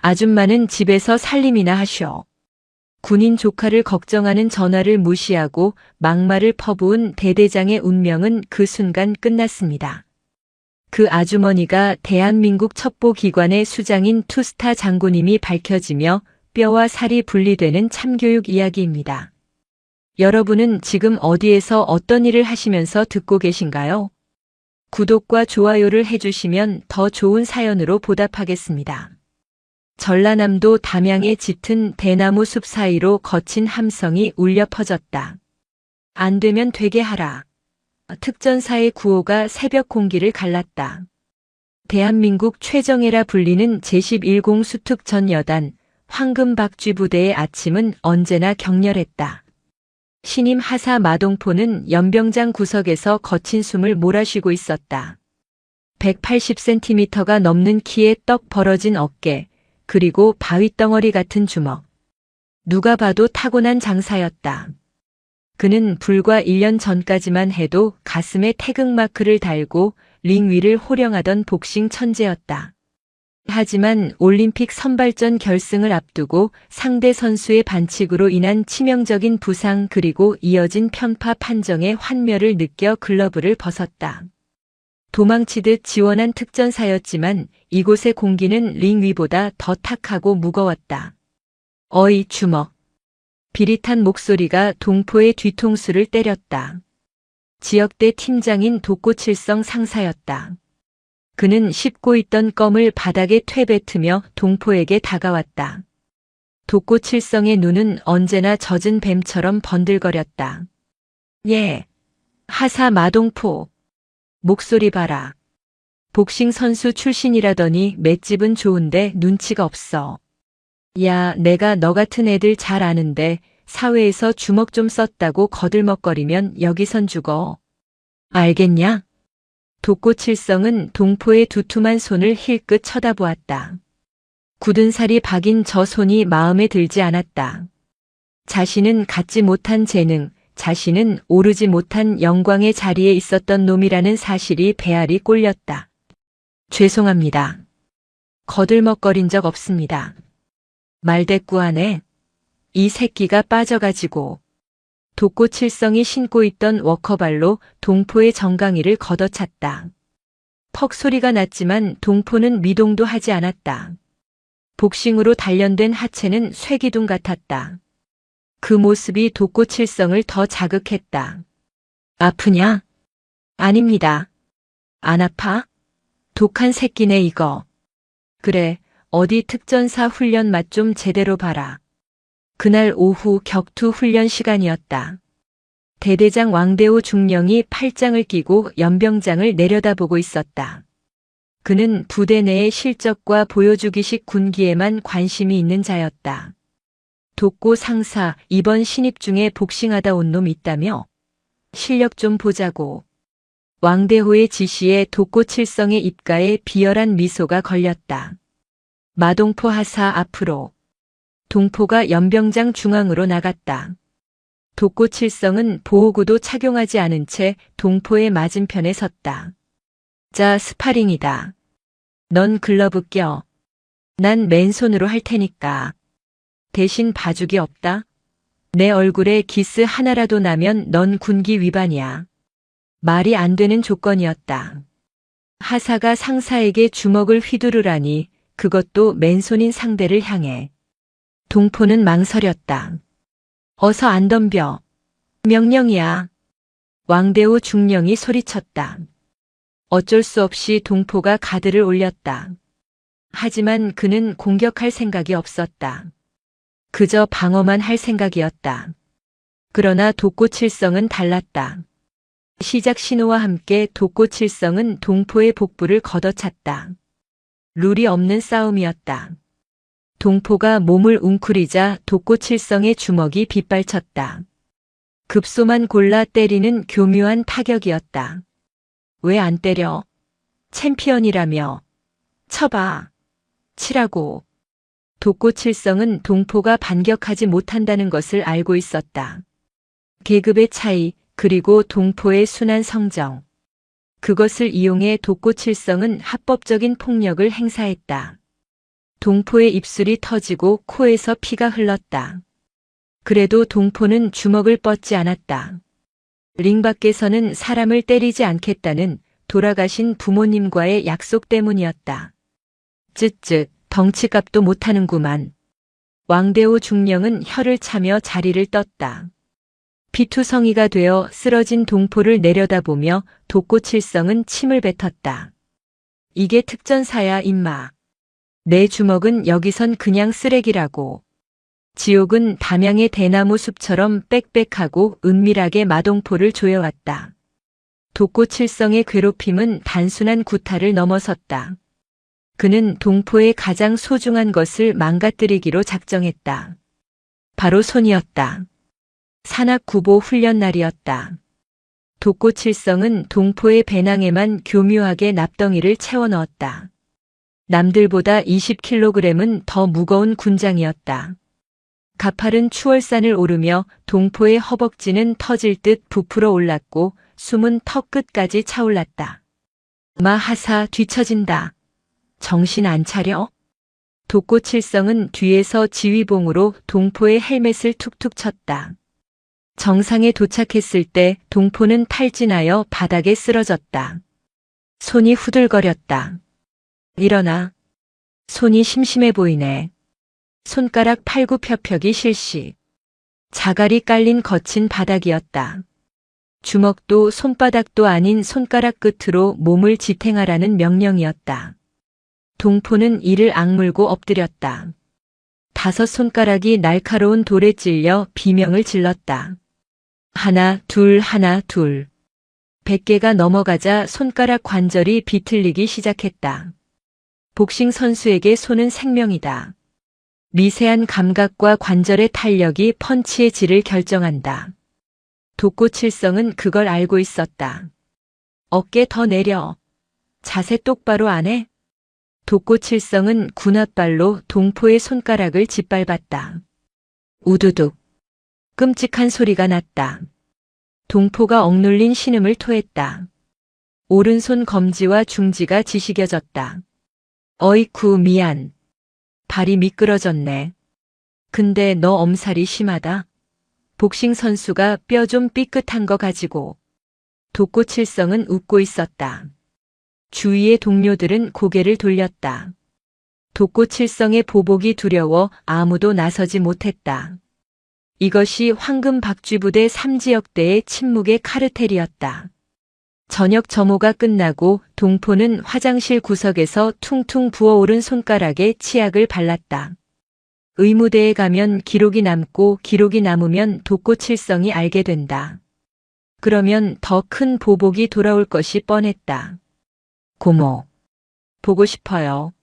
아줌마는 집에서 살림이나 하셔. 군인 조카를 걱정하는 전화를 무시하고 막말을 퍼부은 대대장의 운명은 그 순간 끝났습니다. 그 아주머니가 대한민국 첩보기관의 수장인 투스타 장군임이 밝혀지며 뼈와 살이 분리되는 참교육 이야기입니다. 여러분은 지금 어디에서 어떤 일을 하시면서 듣고 계신가요? 구독과 좋아요를 해주시면 더 좋은 사연으로 보답하겠습니다. 전라남도 담양의 짙은 대나무 숲 사이로 거친 함성이 울려 퍼졌다. 안 되면 되게 하라. 특전사의 구호가 새벽 공기를 갈랐다. 대한민국 최정예라 불리는 제11공 수특전 여단 황금박쥐 부대의 아침은 언제나 격렬했다. 신임 하사 마동포는 연병장 구석에서 거친 숨을 몰아쉬고 있었다. 180cm가 넘는 키에 떡 벌어진 어깨, 그리고 바위덩어리 같은 주먹. 누가 봐도 타고난 장사였다. 그는 불과 1년 전까지만 해도 가슴에 태극마크를 달고 링 위를 호령하던 복싱 천재였다. 하지만 올림픽 선발전 결승을 앞두고 상대 선수의 반칙으로 인한 치명적인 부상 그리고 이어진 편파 판정의 환멸을 느껴 글러브를 벗었다. 도망치듯 지원한 특전사였지만 이곳의 공기는 링 위보다 더 탁하고 무거웠다. 어이 주먹. 비릿한 목소리가 동포의 뒤통수를 때렸다. 지역대 팀장인 독고칠성 상사였다. 그는 씹고 있던 껌을 바닥에 퇴뱉으며 동포에게 다가왔다. 독고칠성의 눈은 언제나 젖은 뱀처럼 번들거렸다. 예, 하사 마동포. 목소리 봐라. 복싱 선수 출신이라더니 맷집은 좋은데 눈치가 없어. 야, 내가 너 같은 애들 잘 아는데 사회에서 주먹 좀 썼다고 거들먹거리면 여기선 죽어. 알겠냐? 독고칠성은 동포의 두툼한 손을 힐끗 쳐다보았다. 굳은 살이 박인 저 손이 마음에 들지 않았다. 자신은 갖지 못한 재능, 자신은 오르지 못한 영광의 자리에 있었던 놈이라는 사실이 배알이 꼴렸다. 죄송합니다. 거들먹거린 적 없습니다. 말대꾸하네. 이 새끼가 빠져가지고. 독고칠성이 신고 있던 워커발로 동포의 정강이를 걷어찼다. 퍽 소리가 났지만 동포는 미동도 하지 않았다. 복싱으로 단련된 하체는 쇠기둥 같았다. 그 모습이 독고칠성을 더 자극했다. 아프냐? 아닙니다. 안 아파? 독한 새끼네 이거. 그래, 어디 특전사 훈련 맛 좀 제대로 봐라. 그날 오후 격투 훈련 시간이었다. 대대장 왕대호 중령이 팔짱을 끼고 연병장을 내려다보고 있었다. 그는 부대 내의 실적과 보여주기식 군기에만 관심이 있는 자였다. 독고 상사, 이번 신입 중에 복싱하다 온 놈 있다며? 실력 좀 보자고. 왕대호의 지시에 독고칠성의 입가에 비열한 미소가 걸렸다. 마동포 하사 앞으로. 동포가 연병장 중앙으로 나갔다. 독고칠성은 보호구도 착용하지 않은 채 동포의 맞은편에 섰다. 자, 스파링이다. 넌 글러브 껴. 난 맨손으로 할 테니까. 대신 봐주기 없다. 내 얼굴에 기스 하나라도 나면 넌 군기 위반이야. 말이 안 되는 조건이었다. 하사가 상사에게 주먹을 휘두르라니 그것도 맨손인 상대를 향해. 동포는 망설였다. 어서 안 덤벼. 명령이야. 왕대호 중령이 소리쳤다. 어쩔 수 없이 동포가 가드를 올렸다. 하지만 그는 공격할 생각이 없었다. 그저 방어만 할 생각이었다. 그러나 독고칠성은 달랐다. 시작 신호와 함께 독고칠성은 동포의 복부를 걷어찼다. 룰이 없는 싸움이었다. 동포가 몸을 웅크리자 독고칠성의 주먹이 빗발쳤다. 급소만 골라 때리는 교묘한 타격이었다. 왜 안 때려? 챔피언이라며. 쳐봐. 치라고. 독고칠성은 동포가 반격하지 못한다는 것을 알고 있었다. 계급의 차이, 그리고 동포의 순한 성정. 그것을 이용해 독고칠성은 합법적인 폭력을 행사했다. 동포의 입술이 터지고 코에서 피가 흘렀다. 그래도 동포는 주먹을 뻗지 않았다. 링 밖에서는 사람을 때리지 않겠다는 돌아가신 부모님과의 약속 때문이었다. 쯧쯧, 덩치값도 못하는구만. 왕대호 중령은 혀를 차며 자리를 떴다. 피투성이가 되어 쓰러진 동포를 내려다보며 독고칠성은 침을 뱉었다. 이게 특전사야 임마. 내 주먹은 여기선 그냥 쓰레기라고. 지옥은 담양의 대나무 숲처럼 빽빽하고 은밀하게 마동포를 조여왔다. 독고칠성의 괴롭힘은 단순한 구타를 넘어섰다. 그는 동포의 가장 소중한 것을 망가뜨리기로 작정했다. 바로 손이었다. 산악구보 훈련 날이었다. 독고칠성은 동포의 배낭에만 교묘하게 납덩이를 채워 넣었다. 남들보다 20kg은 더 무거운 군장이었다. 가파른 추월산을 오르며 동포의 허벅지는 터질 듯 부풀어 올랐고 숨은 턱 끝까지 차올랐다. 마하사 뒤처진다. 정신 안 차려? 독고칠성은 뒤에서 지휘봉으로 동포의 헬멧을 툭툭 쳤다. 정상에 도착했을 때 동포는 탈진하여 바닥에 쓰러졌다. 손이 후들거렸다. 일어나. 손이 심심해 보이네. 손가락 팔굽혀펴기 실시. 자갈이 깔린 거친 바닥이었다. 주먹도 손바닥도 아닌 손가락 끝으로 몸을 지탱하라는 명령이었다. 동포는 이를 악물고 엎드렸다. 5 손가락이 날카로운 돌에 찔려 비명을 질렀다. 하나, 둘, 하나, 둘. 100개가 넘어가자 손가락 관절이 비틀리기 시작했다. 복싱 선수에게 손은 생명이다. 미세한 감각과 관절의 탄력이 펀치의 질을 결정한다. 독고칠성은 그걸 알고 있었다. 어깨 더 내려. 자세 똑바로 안 해? 독고칠성은 군홧발로 동포의 손가락을 짓밟았다. 우두둑. 끔찍한 소리가 났다. 동포가 억눌린 신음을 토했다. 오른손 검지와 중지가 지시겨졌다. 어이쿠 미안. 발이 미끄러졌네. 근데 너 엄살이 심하다. 복싱 선수가 뼈 좀 삐끗한 거 가지고. 독고칠성은 웃고 있었다. 주위의 동료들은 고개를 돌렸다. 독고칠성의 보복이 두려워 아무도 나서지 못했다. 이것이 황금박쥐부대 3지역대의 침묵의 카르텔이었다. 저녁 점호가 끝나고 동포는 화장실 구석에서 퉁퉁 부어오른 손가락에 치약을 발랐다. 의무대에 가면 기록이 남고 기록이 남으면 독고칠성이 알게 된다. 그러면 더 큰 보복이 돌아올 것이 뻔했다. 고모. 보고 싶어요.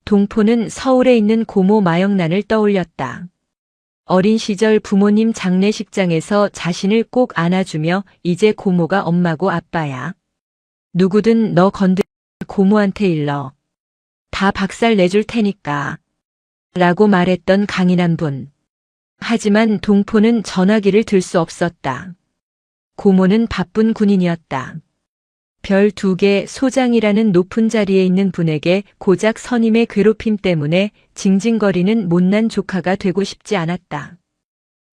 동포는 서울에 있는 고모 마영란을 떠올렸다. 어린 시절 부모님 장례식장에서 자신을 꼭 안아주며 이제 고모가 엄마고 아빠야. 누구든 너 건드려 고모한테 일러. 다 박살 내줄 테니까. 라고 말했던 강인한 분. 하지만 동포는 전화기를 들 수 없었다. 고모는 바쁜 군인이었다. 별 2개 소장이라는 높은 자리에 있는 분에게 고작 선임의 괴롭힘 때문에 징징거리는 못난 조카가 되고 싶지 않았다.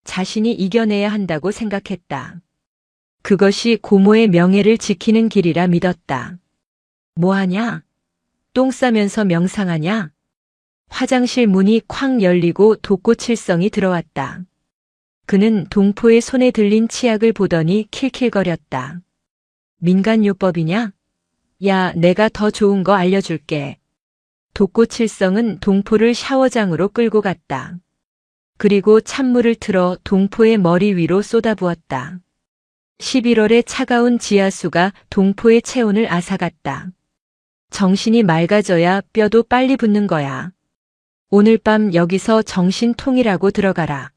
자신이 이겨내야 한다고 생각했다. 그것이 고모의 명예를 지키는 길이라 믿었다. 뭐하냐? 똥 싸면서 명상하냐? 화장실 문이 쾅 열리고 독고칠성이 들어왔다. 그는 동포의 손에 들린 치약을 보더니 킬킬거렸다. 민간요법이냐? 야, 내가 더 좋은 거 알려줄게. 독고칠성은 동포를 샤워장으로 끌고 갔다. 그리고 찬물을 틀어 동포의 머리 위로 쏟아부었다. 11월의 차가운 지하수가 동포의 체온을 앗아갔다. 정신이 맑아져야 뼈도 빨리 붙는 거야. 오늘 밤 여기서 정신통일하고 들어가라.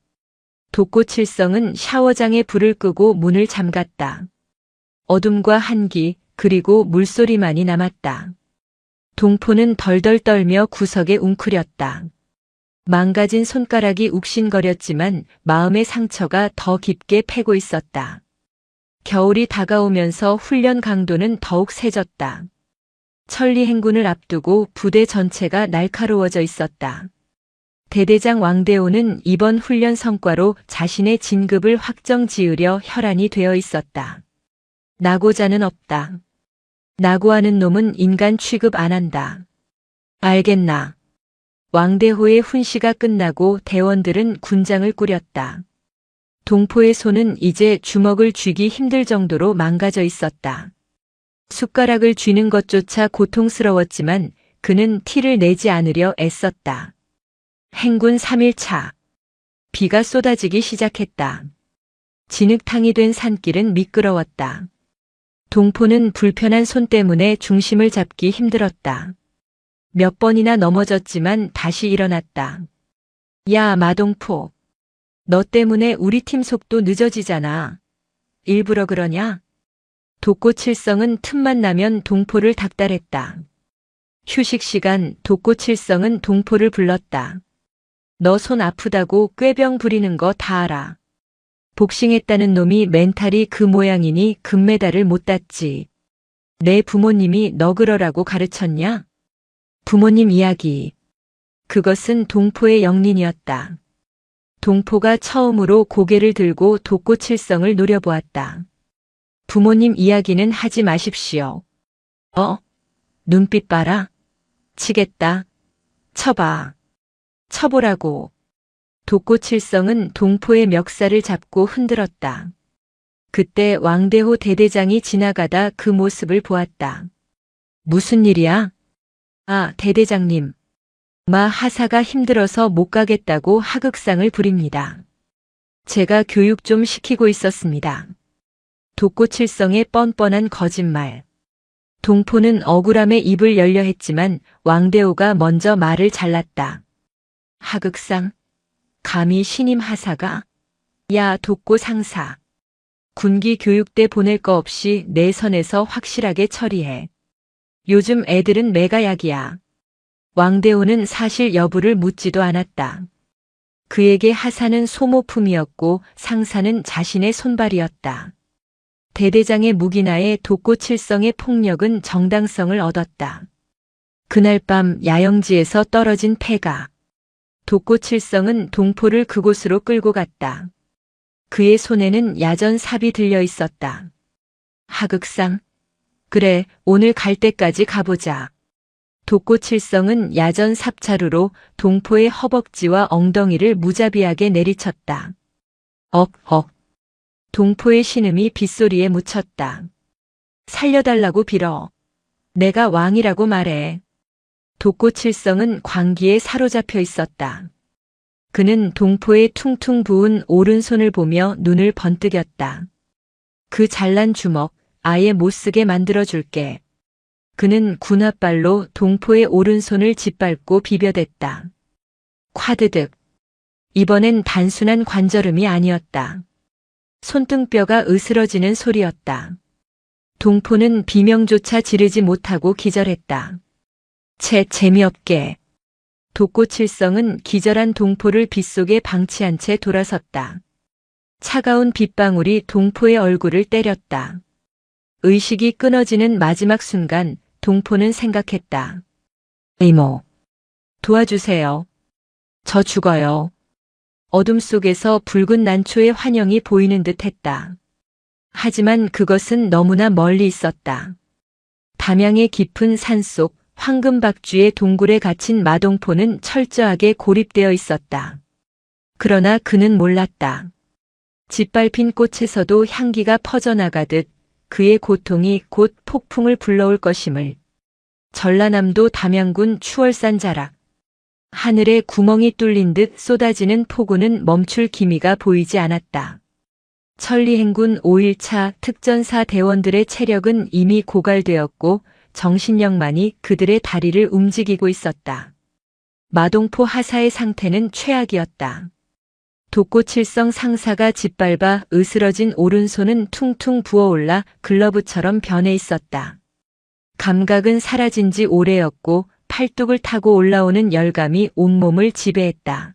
독고칠성은 샤워장에 불을 끄고 문을 잠갔다. 어둠과 한기, 그리고 물소리만이 남았다. 동포는 덜덜 떨며 구석에 웅크렸다. 망가진 손가락이 욱신거렸지만 마음의 상처가 더 깊게 패고 있었다. 겨울이 다가오면서 훈련 강도는 더욱 세졌다. 천리 행군을 앞두고 부대 전체가 날카로워져 있었다. 대대장 왕대호는 이번 훈련 성과로 자신의 진급을 확정 지으려 혈안이 되어 있었다. 나고자는 없다. 나고하는 놈은 인간 취급 안 한다. 알겠나? 왕대호의 훈시가 끝나고 대원들은 군장을 꾸렸다. 동포의 손은 이제 주먹을 쥐기 힘들 정도로 망가져 있었다. 숟가락을 쥐는 것조차 고통스러웠지만 그는 티를 내지 않으려 애썼다. 행군 3일차. 비가 쏟아지기 시작했다. 진흙탕이 된 산길은 미끄러웠다. 동포는 불편한 손 때문에 중심을 잡기 힘들었다. 몇 번이나 넘어졌지만 다시 일어났다. 야, 마동포. 너 때문에 우리 팀 속도 늦어지잖아. 일부러 그러냐? 독고칠성은 틈만 나면 동포를 닥달했다. 휴식 시간 독고칠성은 동포를 불렀다. 너 손 아프다고 꾀병 부리는 거 다 알아. 복싱했다는 놈이 멘탈이 그 모양이니 금메달을 못 땄지. 내 부모님이 너 그러라고 가르쳤냐? 부모님 이야기. 그것은 동포의 영린이었다. 동포가 처음으로 고개를 들고 독고칠성을 노려보았다. 부모님 이야기는 하지 마십시오. 눈빛 봐라. 치겠다. 쳐봐. 쳐보라고. 독고칠성은 동포의 멱살을 잡고 흔들었다. 그때 왕대호 대대장이 지나가다 그 모습을 보았다. 무슨 일이야? 아, 대대장님. 하사가 힘들어서 못 가겠다고 하극상을 부립니다. 제가 교육 좀 시키고 있었습니다. 독고칠성의 뻔뻔한 거짓말. 동포는 억울함에 입을 열려 했지만 왕대호가 먼저 말을 잘랐다. 하극상? 감히 신임 하사가? 야, 독고 상사. 군기 교육대 보낼 거 없이 내 선에서 확실하게 처리해. 요즘 애들은 매가약이야. 왕대호는 사실 여부를 묻지도 않았다. 그에게 하사는 소모품이었고 상사는 자신의 손발이었다. 대대장의 무기나에 독고칠성의 폭력은 정당성을 얻었다. 그날 밤 야영지에서 떨어진 패가. 독고칠성은 동포를 그곳으로 끌고 갔다. 그의 손에는 야전삽이 들려 있었다. 하극상. 그래, 오늘 갈 때까지 가보자. 독고칠성은 야전 삽자루로 동포의 허벅지와 엉덩이를 무자비하게 내리쳤다. 억억. 동포의 신음이 빗소리에 묻혔다. 살려달라고 빌어. 내가 왕이라고 말해. 독고칠성은 광기에 사로잡혀 있었다. 그는 동포의 퉁퉁 부은 오른손을 보며 눈을 번뜩였다. 그 잘난 주먹 아예 못쓰게 만들어줄게. 그는 군홧발로 동포의 오른손을 짓밟고 비벼댔다. 콰드득. 이번엔 단순한 관절음이 아니었다. 손등뼈가 으스러지는 소리였다. 동포는 비명조차 지르지 못하고 기절했다. 재미없게. 독고칠성은 기절한 동포를 빗속에 방치한 채 돌아섰다. 차가운 빗방울이 동포의 얼굴을 때렸다. 의식이 끊어지는 마지막 순간 동포는 생각했다. 이모. 도와주세요. 저 죽어요. 어둠 속에서 붉은 난초의 환영이 보이는 듯 했다. 하지만 그것은 너무나 멀리 있었다. 담양의 깊은 산속 황금박쥐의 동굴에 갇힌 마동포는 철저하게 고립되어 있었다. 그러나 그는 몰랐다. 짓밟힌 꽃에서도 향기가 퍼져나가듯 그의 고통이 곧 폭풍을 불러올 것임을. 전라남도 담양군 추월산 자락. 하늘에 구멍이 뚫린 듯 쏟아지는 폭우는 멈출 기미가 보이지 않았다. 천리행군 5일차 특전사 대원들의 체력은 이미 고갈되었고 정신력만이 그들의 다리를 움직이고 있었다. 마동포 하사의 상태는 최악이었다. 독고칠성 상사가 짓밟아 으스러진 오른손은 퉁퉁 부어올라 글러브처럼 변해 있었다. 감각은 사라진 지 오래였고 팔뚝을 타고 올라오는 열감이 온몸을 지배했다.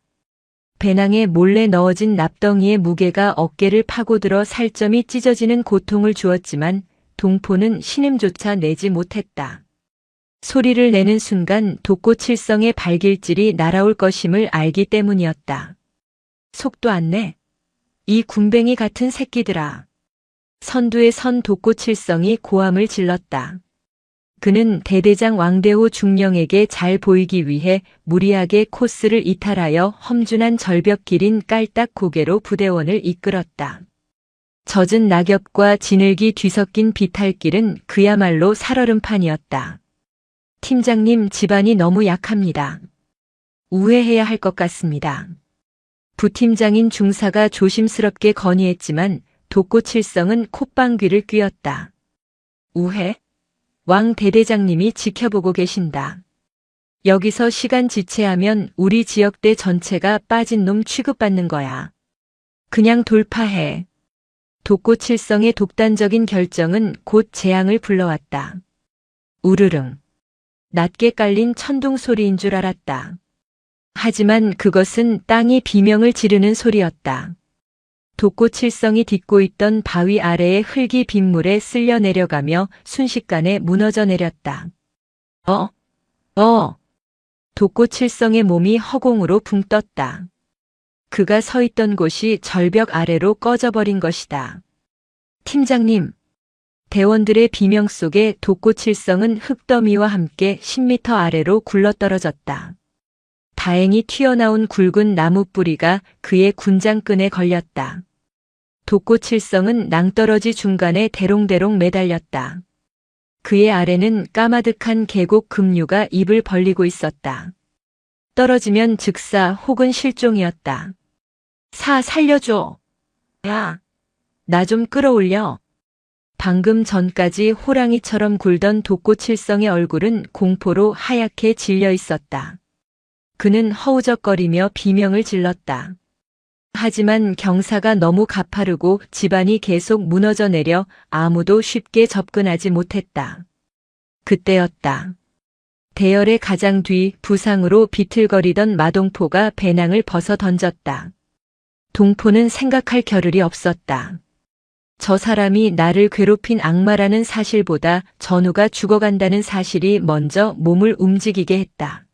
배낭에 몰래 넣어진 납덩이의 무게가 어깨를 파고들어 살점이 찢어지는 고통을 주었지만 동포는 신음조차 내지 못했다. 소리를 내는 순간 독고칠성의 발길질이 날아올 것임을 알기 때문이었다. 속도 안 내. 이 군뱅이 같은 새끼들아. 선두에 선 독고칠성이 고함을 질렀다. 그는 대대장 왕대호 중령에게 잘 보이기 위해 무리하게 코스를 이탈하여 험준한 절벽길인 깔딱 고개로 부대원을 이끌었다. 젖은 낙엽과 진흙이 뒤섞인 비탈길은 그야말로 살얼음판이었다. 팀장님, 집안이 너무 약합니다. 우회해야 할 것 같습니다. 부팀장인 중사가 조심스럽게 건의했지만 독고칠성은 콧방귀를 뀌었다. 우회? 왕 대대장님이 지켜보고 계신다. 여기서 시간 지체하면 우리 지역대 전체가 빠진 놈 취급받는 거야. 그냥 돌파해. 독고칠성의 독단적인 결정은 곧 재앙을 불러왔다. 우르릉. 낮게 깔린 천둥 소리인 줄 알았다. 하지만 그것은 땅이 비명을 지르는 소리였다. 독고칠성이 딛고 있던 바위 아래의 흙이 빗물에 쓸려 내려가며 순식간에 무너져 내렸다. 독고칠성의 몸이 허공으로 붕 떴다. 그가 서 있던 곳이 절벽 아래로 꺼져버린 것이다. 팀장님. 대원들의 비명 속에 독고칠성은 흙더미와 함께 10m 아래로 굴러떨어졌다. 다행히 튀어나온 굵은 나무 뿌리가 그의 군장끈에 걸렸다. 독고칠성은 낭떠러지 중간에 대롱대롱 매달렸다. 그의 아래는 까마득한 계곡 급류가 입을 벌리고 있었다. 떨어지면 즉사 혹은 실종이었다. 살려줘. 야, 나 좀 끌어올려. 방금 전까지 호랑이처럼 굴던 독고칠성의 얼굴은 공포로 하얗게 질려 있었다. 그는 허우적거리며 비명을 질렀다. 하지만 경사가 너무 가파르고 집안이 계속 무너져 내려 아무도 쉽게 접근하지 못했다. 그때였다. 대열의 가장 뒤 부상으로 비틀거리던 마동포가 배낭을 벗어 던졌다. 동포는 생각할 겨를이 없었다. 저 사람이 나를 괴롭힌 악마라는 사실보다 전우가 죽어간다는 사실이 먼저 몸을 움직이게 했다.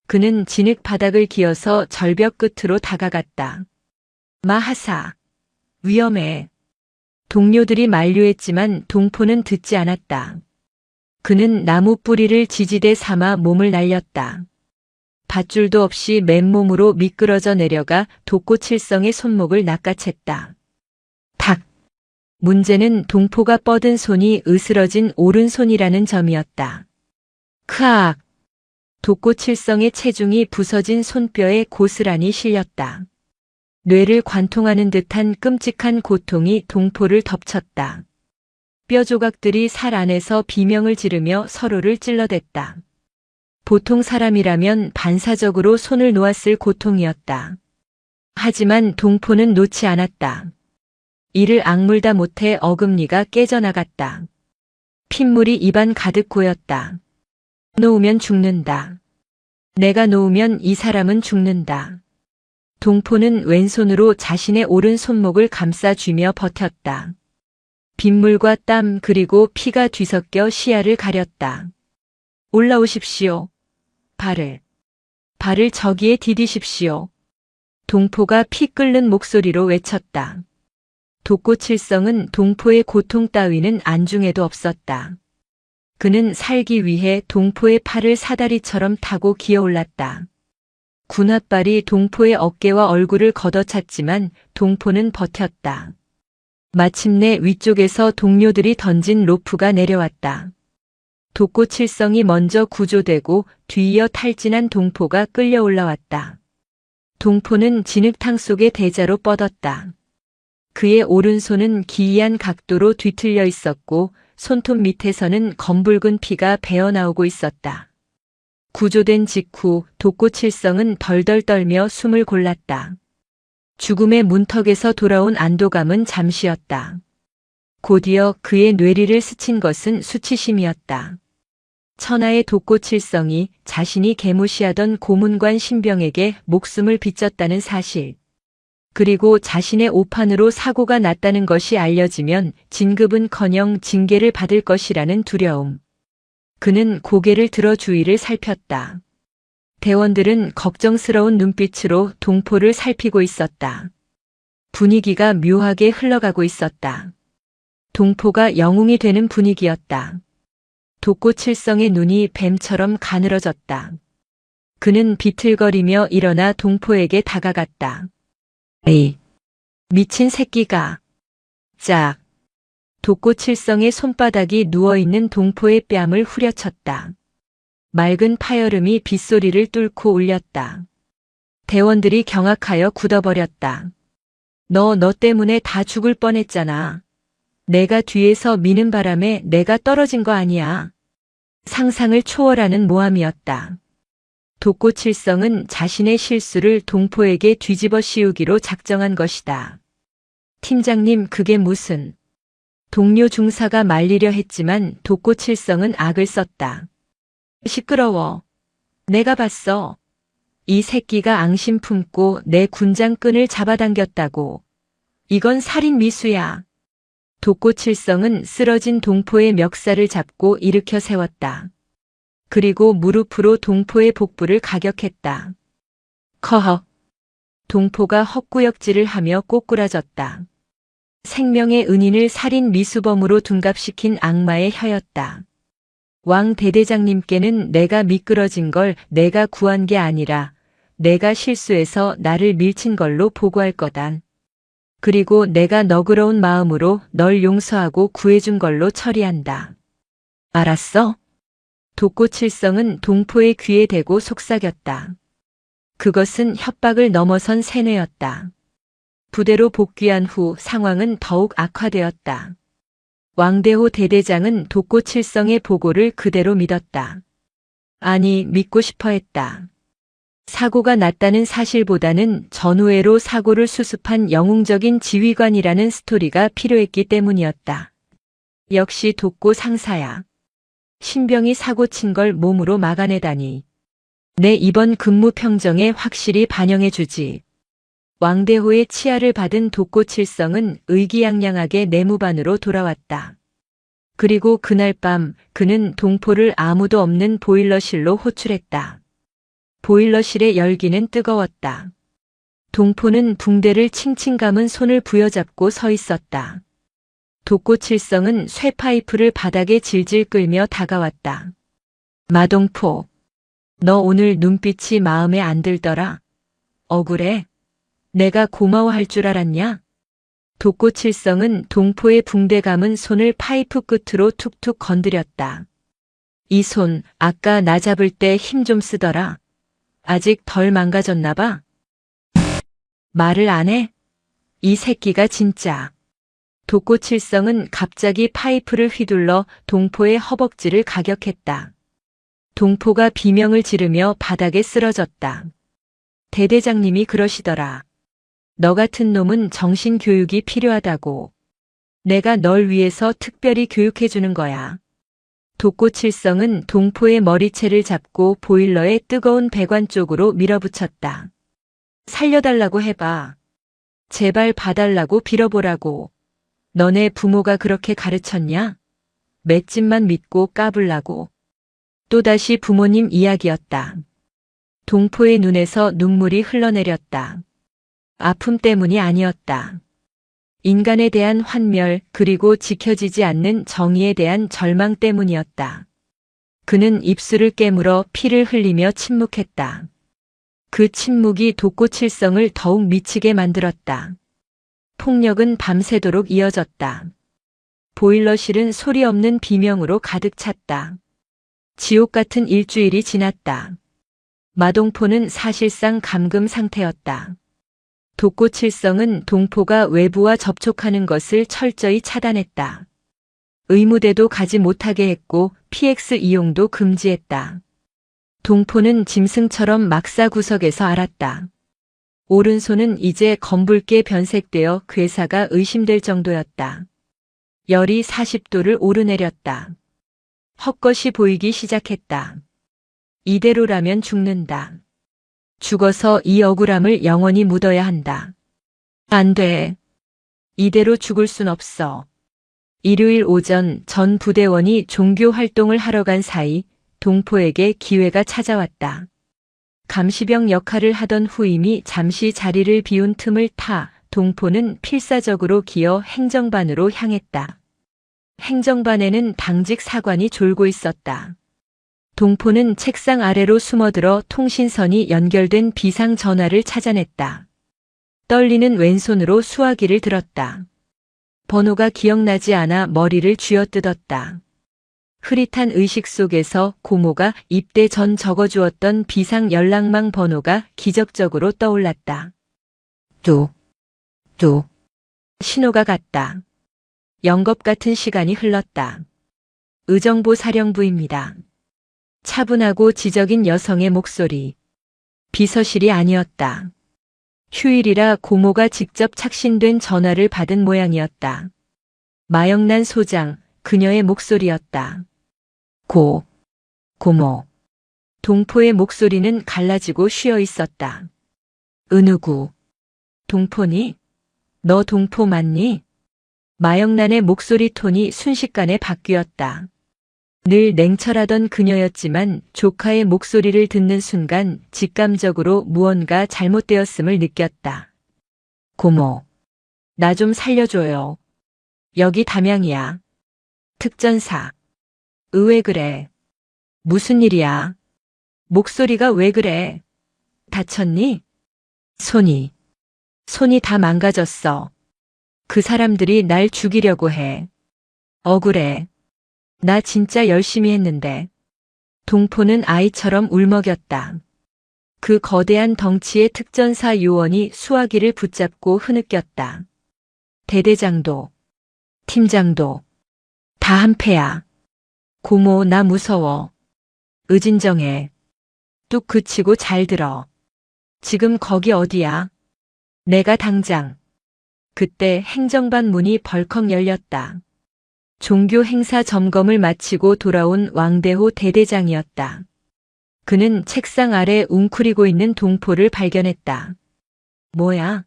그는 진흙 바닥을 기어서 절벽 끝으로 다가갔다. 마하사. 위험해. 동료들이 만류했지만 동포는 듣지 않았다. 그는 나무 뿌리를 지지대 삼아 몸을 날렸다. 밧줄도 없이 맨몸으로 미끄러져 내려가 독고칠성의 손목을 낚아챘다. 탁! 문제는 동포가 뻗은 손이 으스러진 오른손이라는 점이었다. 크악! 독고칠성의 체중이 부서진 손뼈에 고스란히 실렸다. 뇌를 관통하는 듯한 끔찍한 고통이 동포를 덮쳤다. 뼈 조각들이 살 안에서 비명을 지르며 서로를 찔러댔다. 보통 사람이라면 반사적으로 손을 놓았을 고통이었다. 하지만 동포는 놓지 않았다. 이를 악물다 못해 어금니가 깨져나갔다. 핏물이 입안 가득 고였다. 놓으면 죽는다. 내가 놓으면 이 사람은 죽는다. 동포는 왼손으로 자신의 오른 손목을 감싸쥐며 버텼다. 빗물과 땀 그리고 피가 뒤섞여 시야를 가렸다. 올라오십시오. 발을 저기에 디디십시오. 동포가 피 끓는 목소리로 외쳤다. 독고칠성은 동포의 고통 따위는 안중에도 없었다. 그는 살기 위해 동포의 팔을 사다리처럼 타고 기어올랐다. 군홧발이 동포의 어깨와 얼굴을 걷어찼지만 동포는 버텼다. 마침내 위쪽에서 동료들이 던진 로프가 내려왔다. 독고칠성이 먼저 구조되고 뒤이어 탈진한 동포가 끌려 올라왔다. 동포는 진흙탕 속의 대자로 뻗었다. 그의 오른손은 기이한 각도로 뒤틀려 있었고 손톱 밑에서는 검붉은 피가 배어나오고 있었다. 구조된 직후 독고칠성은 덜덜 떨며 숨을 골랐다. 죽음의 문턱에서 돌아온 안도감은 잠시였다. 곧이어 그의 뇌리를 스친 것은 수치심이었다. 천하의 독고칠성이 자신이 계무시하던 고문관 신병에게 목숨을 비쳤다는 사실, 그리고 자신의 오판으로 사고가 났다는 것이 알려지면 진급은커녕 징계를 받을 것이라는 두려움. 그는 고개를 들어 주위를 살폈다. 대원들은 걱정스러운 눈빛으로 동포를 살피고 있었다. 분위기가 묘하게 흘러가고 있었다. 동포가 영웅이 되는 분위기였다. 독고칠성의 눈이 뱀처럼 가늘어졌다. 그는 비틀거리며 일어나 동포에게 다가갔다. 에이, 미친 새끼가. 짝. 독고칠성의 손바닥이 누워있는 동포의 뺨을 후려쳤다. 맑은 파열음이 빗소리를 뚫고 울렸다. 대원들이 경악하여 굳어버렸다. 너 때문에 다 죽을 뻔했잖아. 내가 뒤에서 미는 바람에 내가 떨어진 거 아니야. 상상을 초월하는 모함이었다. 독고칠성은 자신의 실수를 동포에게 뒤집어 씌우기로 작정한 것이다. 팀장님, 그게 무슨... 동료 중사가 말리려 했지만 독고칠성은 악을 썼다. 시끄러워. 내가 봤어. 이 새끼가 앙심 품고 내 군장끈을 잡아당겼다고. 이건 살인 미수야. 독고칠성은 쓰러진 동포의 멱살을 잡고 일으켜 세웠다. 그리고 무릎으로 동포의 복부를 가격했다. 커허. 동포가 헛구역질을 하며 꼬꾸라졌다. 생명의 은인을 살인 미수범으로 둔갑시킨 악마의 혀였다. 왕 대대장님께는 내가 미끄러진 걸 내가 구한 게 아니라 내가 실수해서 나를 밀친 걸로 보고할 거다. 그리고 내가 너그러운 마음으로 널 용서하고 구해준 걸로 처리한다. 알았어? 독고칠성은 동포의 귀에 대고 속삭였다. 그것은 협박을 넘어선 세뇌였다. 부대로 복귀한 후 상황은 더욱 악화되었다. 왕대호 대대장은 독고칠성의 보고를 그대로 믿었다. 아니, 믿고 싶어 했다. 사고가 났다는 사실보다는 전우회로 사고를 수습한 영웅적인 지휘관이라는 스토리가 필요했기 때문이었다. 역시 독고 상사야. 신병이 사고 친 걸 몸으로 막아내다니. 내 이번 근무 평정에 확실히 반영해주지. 왕대호의 치하를 받은 독고칠성은 의기양양하게 내무반으로 돌아왔다. 그리고 그날 밤 그는 동포를 아무도 없는 보일러실로 호출했다. 보일러실의 열기는 뜨거웠다. 동포는 붕대를 칭칭 감은 손을 부여잡고 서 있었다. 독고칠성은 쇠파이프를 바닥에 질질 끌며 다가왔다. 마동포, 너 오늘 눈빛이 마음에 안 들더라. 억울해? 내가 고마워할 줄 알았냐? 독고칠성은 동포의 붕대 감은 손을 파이프 끝으로 툭툭 건드렸다. 이 손, 아까 나 잡을 때 힘 좀 쓰더라. 아직 덜 망가졌나 봐? 말을 안 해? 이 새끼가 진짜. 독고칠성은 갑자기 파이프를 휘둘러 동포의 허벅지를 가격했다. 동포가 비명을 지르며 바닥에 쓰러졌다. 대대장님이 그러시더라. 너 같은 놈은 정신교육이 필요하다고. 내가 널 위해서 특별히 교육해주는 거야. 독고칠성은 동포의 머리채를 잡고 보일러의 뜨거운 배관 쪽으로 밀어붙였다. 살려달라고 해봐. 제발 봐달라고 빌어보라고. 너네 부모가 그렇게 가르쳤냐? 맷집만 믿고 까불라고. 또다시 부모님 이야기였다. 동포의 눈에서 눈물이 흘러내렸다. 아픔 때문이 아니었다. 인간에 대한 환멸 그리고 지켜지지 않는 정의에 대한 절망 때문이었다. 그는 입술을 깨물어 피를 흘리며 침묵했다. 그 침묵이 독고칠성을 더욱 미치게 만들었다. 폭력은 밤새도록 이어졌다. 보일러실은 소리 없는 비명으로 가득 찼다. 지옥 같은 일주일이 지났다. 마동포는 사실상 감금 상태였다. 독고칠성은 동포가 외부와 접촉하는 것을 철저히 차단했다. 의무대도 가지 못하게 했고 PX 이용도 금지했다. 동포는 짐승처럼 막사구석에서 앓았다. 오른손은 이제 검붉게 변색되어 괴사가 의심될 정도였다. 열이 40도를 오르내렸다. 헛것이 보이기 시작했다. 이대로라면 죽는다. 죽어서 이 억울함을 영원히 묻어야 한다. 안 돼. 이대로 죽을 순 없어. 일요일 오전 전 부대원이 종교 활동을 하러 간 사이 동포에게 기회가 찾아왔다. 감시병 역할을 하던 후임이 잠시 자리를 비운 틈을 타 동포는 필사적으로 기어 행정반으로 향했다. 행정반에는 당직 사관이 졸고 있었다. 동포는 책상 아래로 숨어들어 통신선이 연결된 비상 전화를 찾아냈다. 떨리는 왼손으로 수화기를 들었다. 번호가 기억나지 않아 머리를 쥐어뜯었다. 흐릿한 의식 속에서 고모가 입대 전 적어주었던 비상 연락망 번호가 기적적으로 떠올랐다. 뚝. 신호가 갔다. 영겁 같은 시간이 흘렀다. 의정부 사령부입니다. 차분하고 지적인 여성의 목소리. 비서실이 아니었다. 휴일이라 고모가 직접 착신된 전화를 받은 모양이었다. 마영란 소장, 그녀의 목소리였다. 고모. 동포의 목소리는 갈라지고 쉬어 있었다. 은우구. 동포니? 너 동포 맞니? 마영란의 목소리 톤이 순식간에 바뀌었다. 늘 냉철하던 그녀였지만 조카의 목소리를 듣는 순간 직감적으로 무언가 잘못되었음을 느꼈다. 고모, 나 좀 살려줘요. 여기 담양이야. 특전사. 왜 그래? 무슨 일이야? 목소리가 왜 그래? 다쳤니? 손이 다 망가졌어. 그 사람들이 날 죽이려고 해. 억울해. 나 진짜 열심히 했는데. 동포는 아이처럼 울먹였다. 그 거대한 덩치의 특전사 요원이 수화기를 붙잡고 흐느꼈다. 대대장도, 팀장도, 다 한패야. 고모, 나 무서워. 의진정해. 뚝 그치고 잘 들어. 지금 거기 어디야? 내가 당장. 그때 행정반 문이 벌컥 열렸다. 종교 행사 점검을 마치고 돌아온 왕대호 대대장이었다. 그는 책상 아래 웅크리고 있는 동포를 발견했다. 뭐야?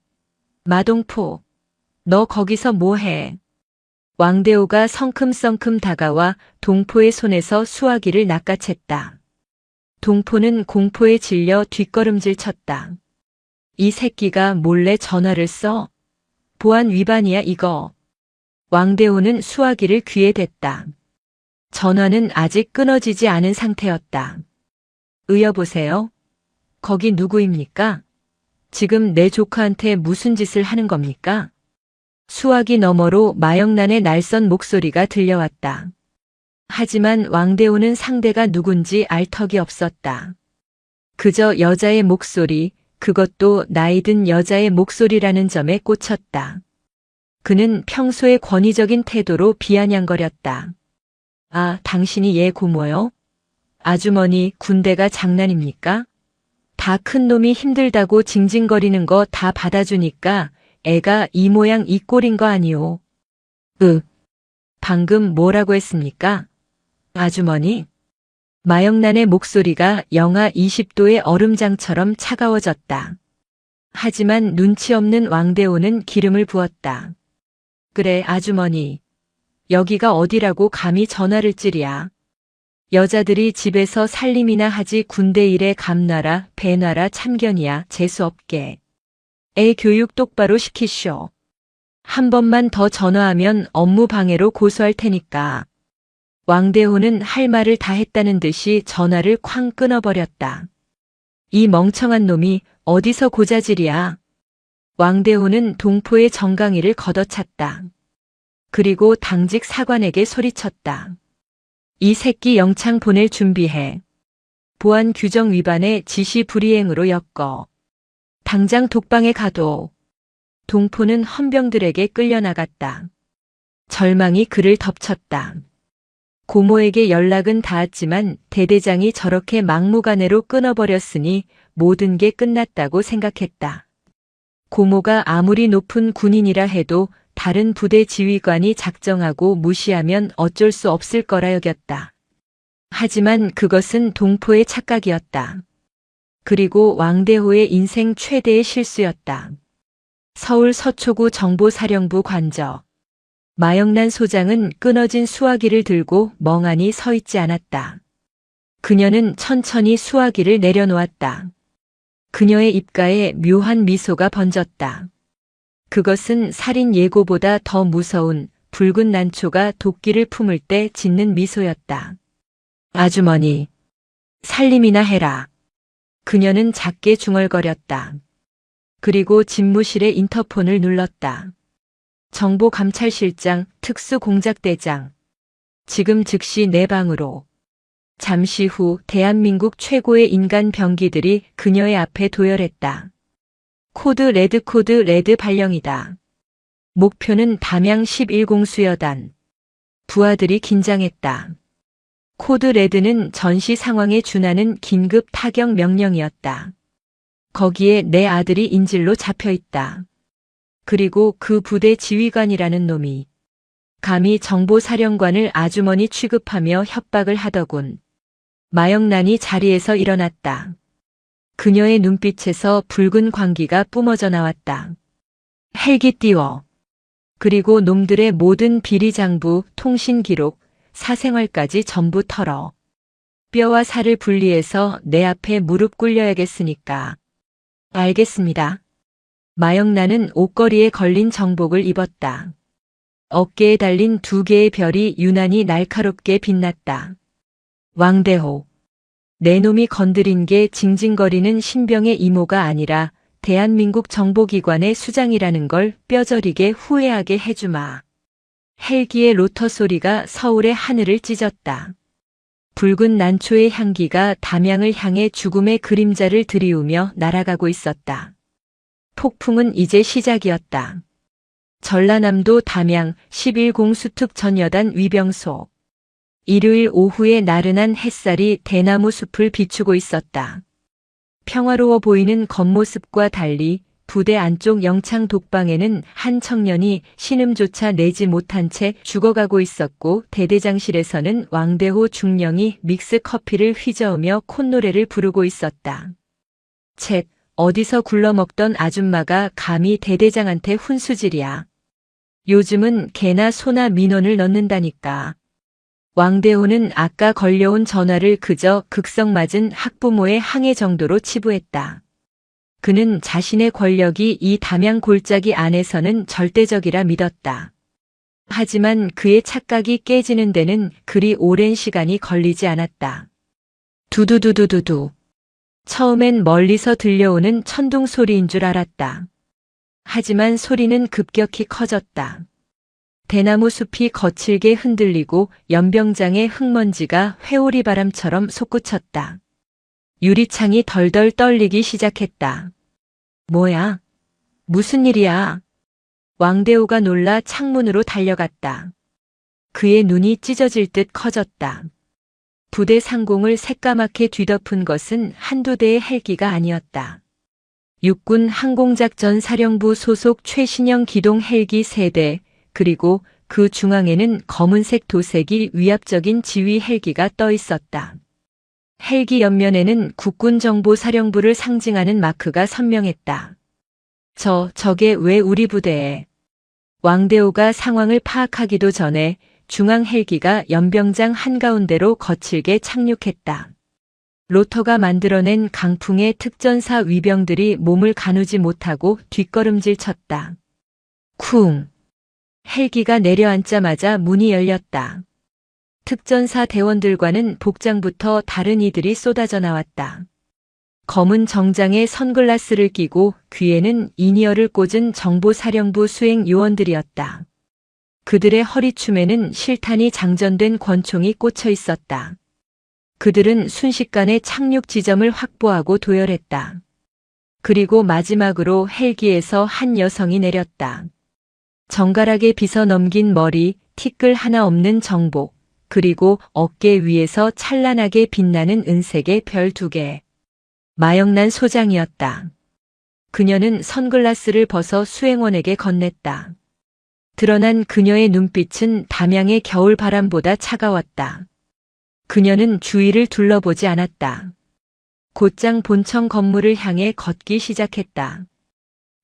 마동포, 너 거기서 뭐해? 왕대호가 성큼성큼 다가와 동포의 손에서 수화기를 낚아챘다. 동포는 공포에 질려 뒷걸음질 쳤다. 이 새끼가 몰래 전화를 써? 보안 위반이야 이거. 왕대호는 수화기를 귀에 댔다. 전화는 아직 끊어지지 않은 상태였다. 여보세요? 거기 누구입니까? 지금 내 조카한테 무슨 짓을 하는 겁니까? 수화기 너머로 마영란의 날선 목소리가 들려왔다. 하지만 왕대호는 상대가 누군지 알 턱이 없었다. 그저 여자의 목소리, 그것도 나이든 여자의 목소리라는 점에 꽂혔다. 그는 평소의 권위적인 태도로 비아냥거렸다. 아, 당신이 얘 고모요? 아주머니, 군대가 장난입니까? 다 큰 놈이 힘들다고 징징거리는 거 다 받아주니까 애가 이 모양 이 꼴인 거 아니오. 방금 뭐라고 했습니까? 아주머니? 마영란의 목소리가 영하 20도의 얼음장처럼 차가워졌다. 하지만 눈치 없는 왕대호는 기름을 부었다. 그래, 아주머니. 여기가 어디라고 감히 전화를 찌랴. 여자들이 집에서 살림이나 하지 군대 일에 감나라, 배나라 참견이야 재수없게. 애 교육 똑바로 시키쇼. 한 번만 더 전화하면 업무 방해로 고소할 테니까. 왕대호는 할 말을 다 했다는 듯이 전화를 쾅 끊어버렸다. 이 멍청한 놈이 어디서 고자질이야. 왕대호는 동포의 정강이를 걷어찼다. 그리고 당직 사관에게 소리쳤다. 이 새끼 영창 보낼 준비해. 보안 규정 위반에 지시 불이행으로 엮어. 당장 독방에 가둬. 동포는 헌병들에게 끌려나갔다. 절망이 그를 덮쳤다. 고모에게 연락은 닿았지만 대대장이 저렇게 막무가내로 끊어버렸으니 모든 게 끝났다고 생각했다. 고모가 아무리 높은 군인이라 해도 다른 부대 지휘관이 작정하고 무시하면 어쩔 수 없을 거라 여겼다. 하지만 그것은 동포의 착각이었다. 그리고 왕대호의 인생 최대의 실수였다. 서울 서초구 정보사령부 관저. 마영란 소장은 끊어진 수화기를 들고 멍하니 서 있지 않았다. 그녀는 천천히 수화기를 내려놓았다. 그녀의 입가에 묘한 미소가 번졌다. 그것은 살인 예고보다 더 무서운 붉은 난초가 도끼를 품을 때 짓는 미소였다. 아주머니, 살림이나 해라. 그녀는 작게 중얼거렸다. 그리고 집무실의 인터폰을 눌렀다. 정보감찰실장, 특수공작대장. 지금 즉시 내 방으로. 잠시 후 대한민국 최고의 인간 병기들이 그녀의 앞에 도열했다. 코드 레드 발령이다. 목표는 담양 11공수여단. 부하들이 긴장했다. 코드 레드는 전시 상황에 준하는 긴급 타격 명령이었다. 거기에 내 아들이 인질로 잡혀 있다. 그리고 그 부대 지휘관이라는 놈이 감히 정보사령관을 아주머니 취급하며 협박을 하더군. 마영란이 자리에서 일어났다. 그녀의 눈빛에서 붉은 광기가 뿜어져 나왔다. 헬기 띄워. 그리고 놈들의 모든 비리장부, 통신기록, 사생활까지 전부 털어. 뼈와 살을 분리해서 내 앞에 무릎 꿇려야겠으니까. 알겠습니다. 마영란은 옷걸이에 걸린 정복을 입었다. 어깨에 달린 2개의 별이 유난히 날카롭게 빛났다. 왕대호. 내 놈이 건드린 게 징징거리는 신병의 이모가 아니라 대한민국 정보기관의 수장이라는 걸 뼈저리게 후회하게 해주마. 헬기의 로터 소리가 서울의 하늘을 찢었다. 붉은 난초의 향기가 담양을 향해 죽음의 그림자를 들이우며 날아가고 있었다. 폭풍은 이제 시작이었다. 전라남도 담양 11공수특 전여단 위병소. 일요일 오후의 나른한 햇살이 대나무 숲을 비추고 있었다. 평화로워 보이는 겉모습과 달리 부대 안쪽 영창 독방에는 한 청년이 신음조차 내지 못한 채 죽어가고 있었고, 대대장실에서는 왕대호 중령이 믹스 커피를 휘저으며 콧노래를 부르고 있었다. 쳇, 어디서 굴러먹던 아줌마가 감히 대대장한테 훈수질이야. 요즘은 개나 소나 민원을 넣는다니까. 왕대호는 아까 걸려온 전화를 그저 극성맞은 학부모의 항해 정도로 치부했다. 그는 자신의 권력이 이 담양 골짜기 안에서는 절대적이라 믿었다. 하지만 그의 착각이 깨지는 데는 그리 오랜 시간이 걸리지 않았다. 두두두두두두. 처음엔 멀리서 들려오는 천둥 소리인 줄 알았다. 하지만 소리는 급격히 커졌다. 대나무 숲이 거칠게 흔들리고 연병장의 흙먼지가 회오리 바람처럼 솟구쳤다. 유리창이 덜덜 떨리기 시작했다. 뭐야? 무슨 일이야? 왕대호가 놀라 창문으로 달려갔다. 그의 눈이 찢어질 듯 커졌다. 부대 상공을 새까맣게 뒤덮은 것은 한두 대의 헬기가 아니었다. 육군 항공작전 사령부 소속 최신형 기동 헬기 3대, 그리고 그 중앙에는 검은색 도색이 위압적인 지휘 헬기가 떠 있었다. 헬기 옆면에는 국군정보사령부를 상징하는 마크가 선명했다. 저게 왜 우리 부대에? 왕대호가 상황을 파악하기도 전에 중앙 헬기가 연병장 한가운데로 거칠게 착륙했다. 로터가 만들어낸 강풍에 특전사 위병들이 몸을 가누지 못하고 뒷걸음질 쳤다. 쿵! 헬기가 내려앉자마자 문이 열렸다. 특전사 대원들과는 복장부터 다른 이들이 쏟아져 나왔다. 검은 정장에 선글라스를 끼고 귀에는 이니어를 꽂은 정보사령부 수행 요원들이었다. 그들의 허리춤에는 실탄이 장전된 권총이 꽂혀 있었다. 그들은 순식간에 착륙 지점을 확보하고 도열했다. 그리고 마지막으로 헬기에서 한 여성이 내렸다. 정갈하게 빗어 넘긴 머리, 티끌 하나 없는 정복, 그리고 어깨 위에서 찬란하게 빛나는 은색의 별 2개. 마영란 소장이었다. 그녀는 선글라스를 벗어 수행원에게 건넸다. 드러난 그녀의 눈빛은 담양의 겨울 바람보다 차가웠다. 그녀는 주위를 둘러보지 않았다. 곧장 본청 건물을 향해 걷기 시작했다.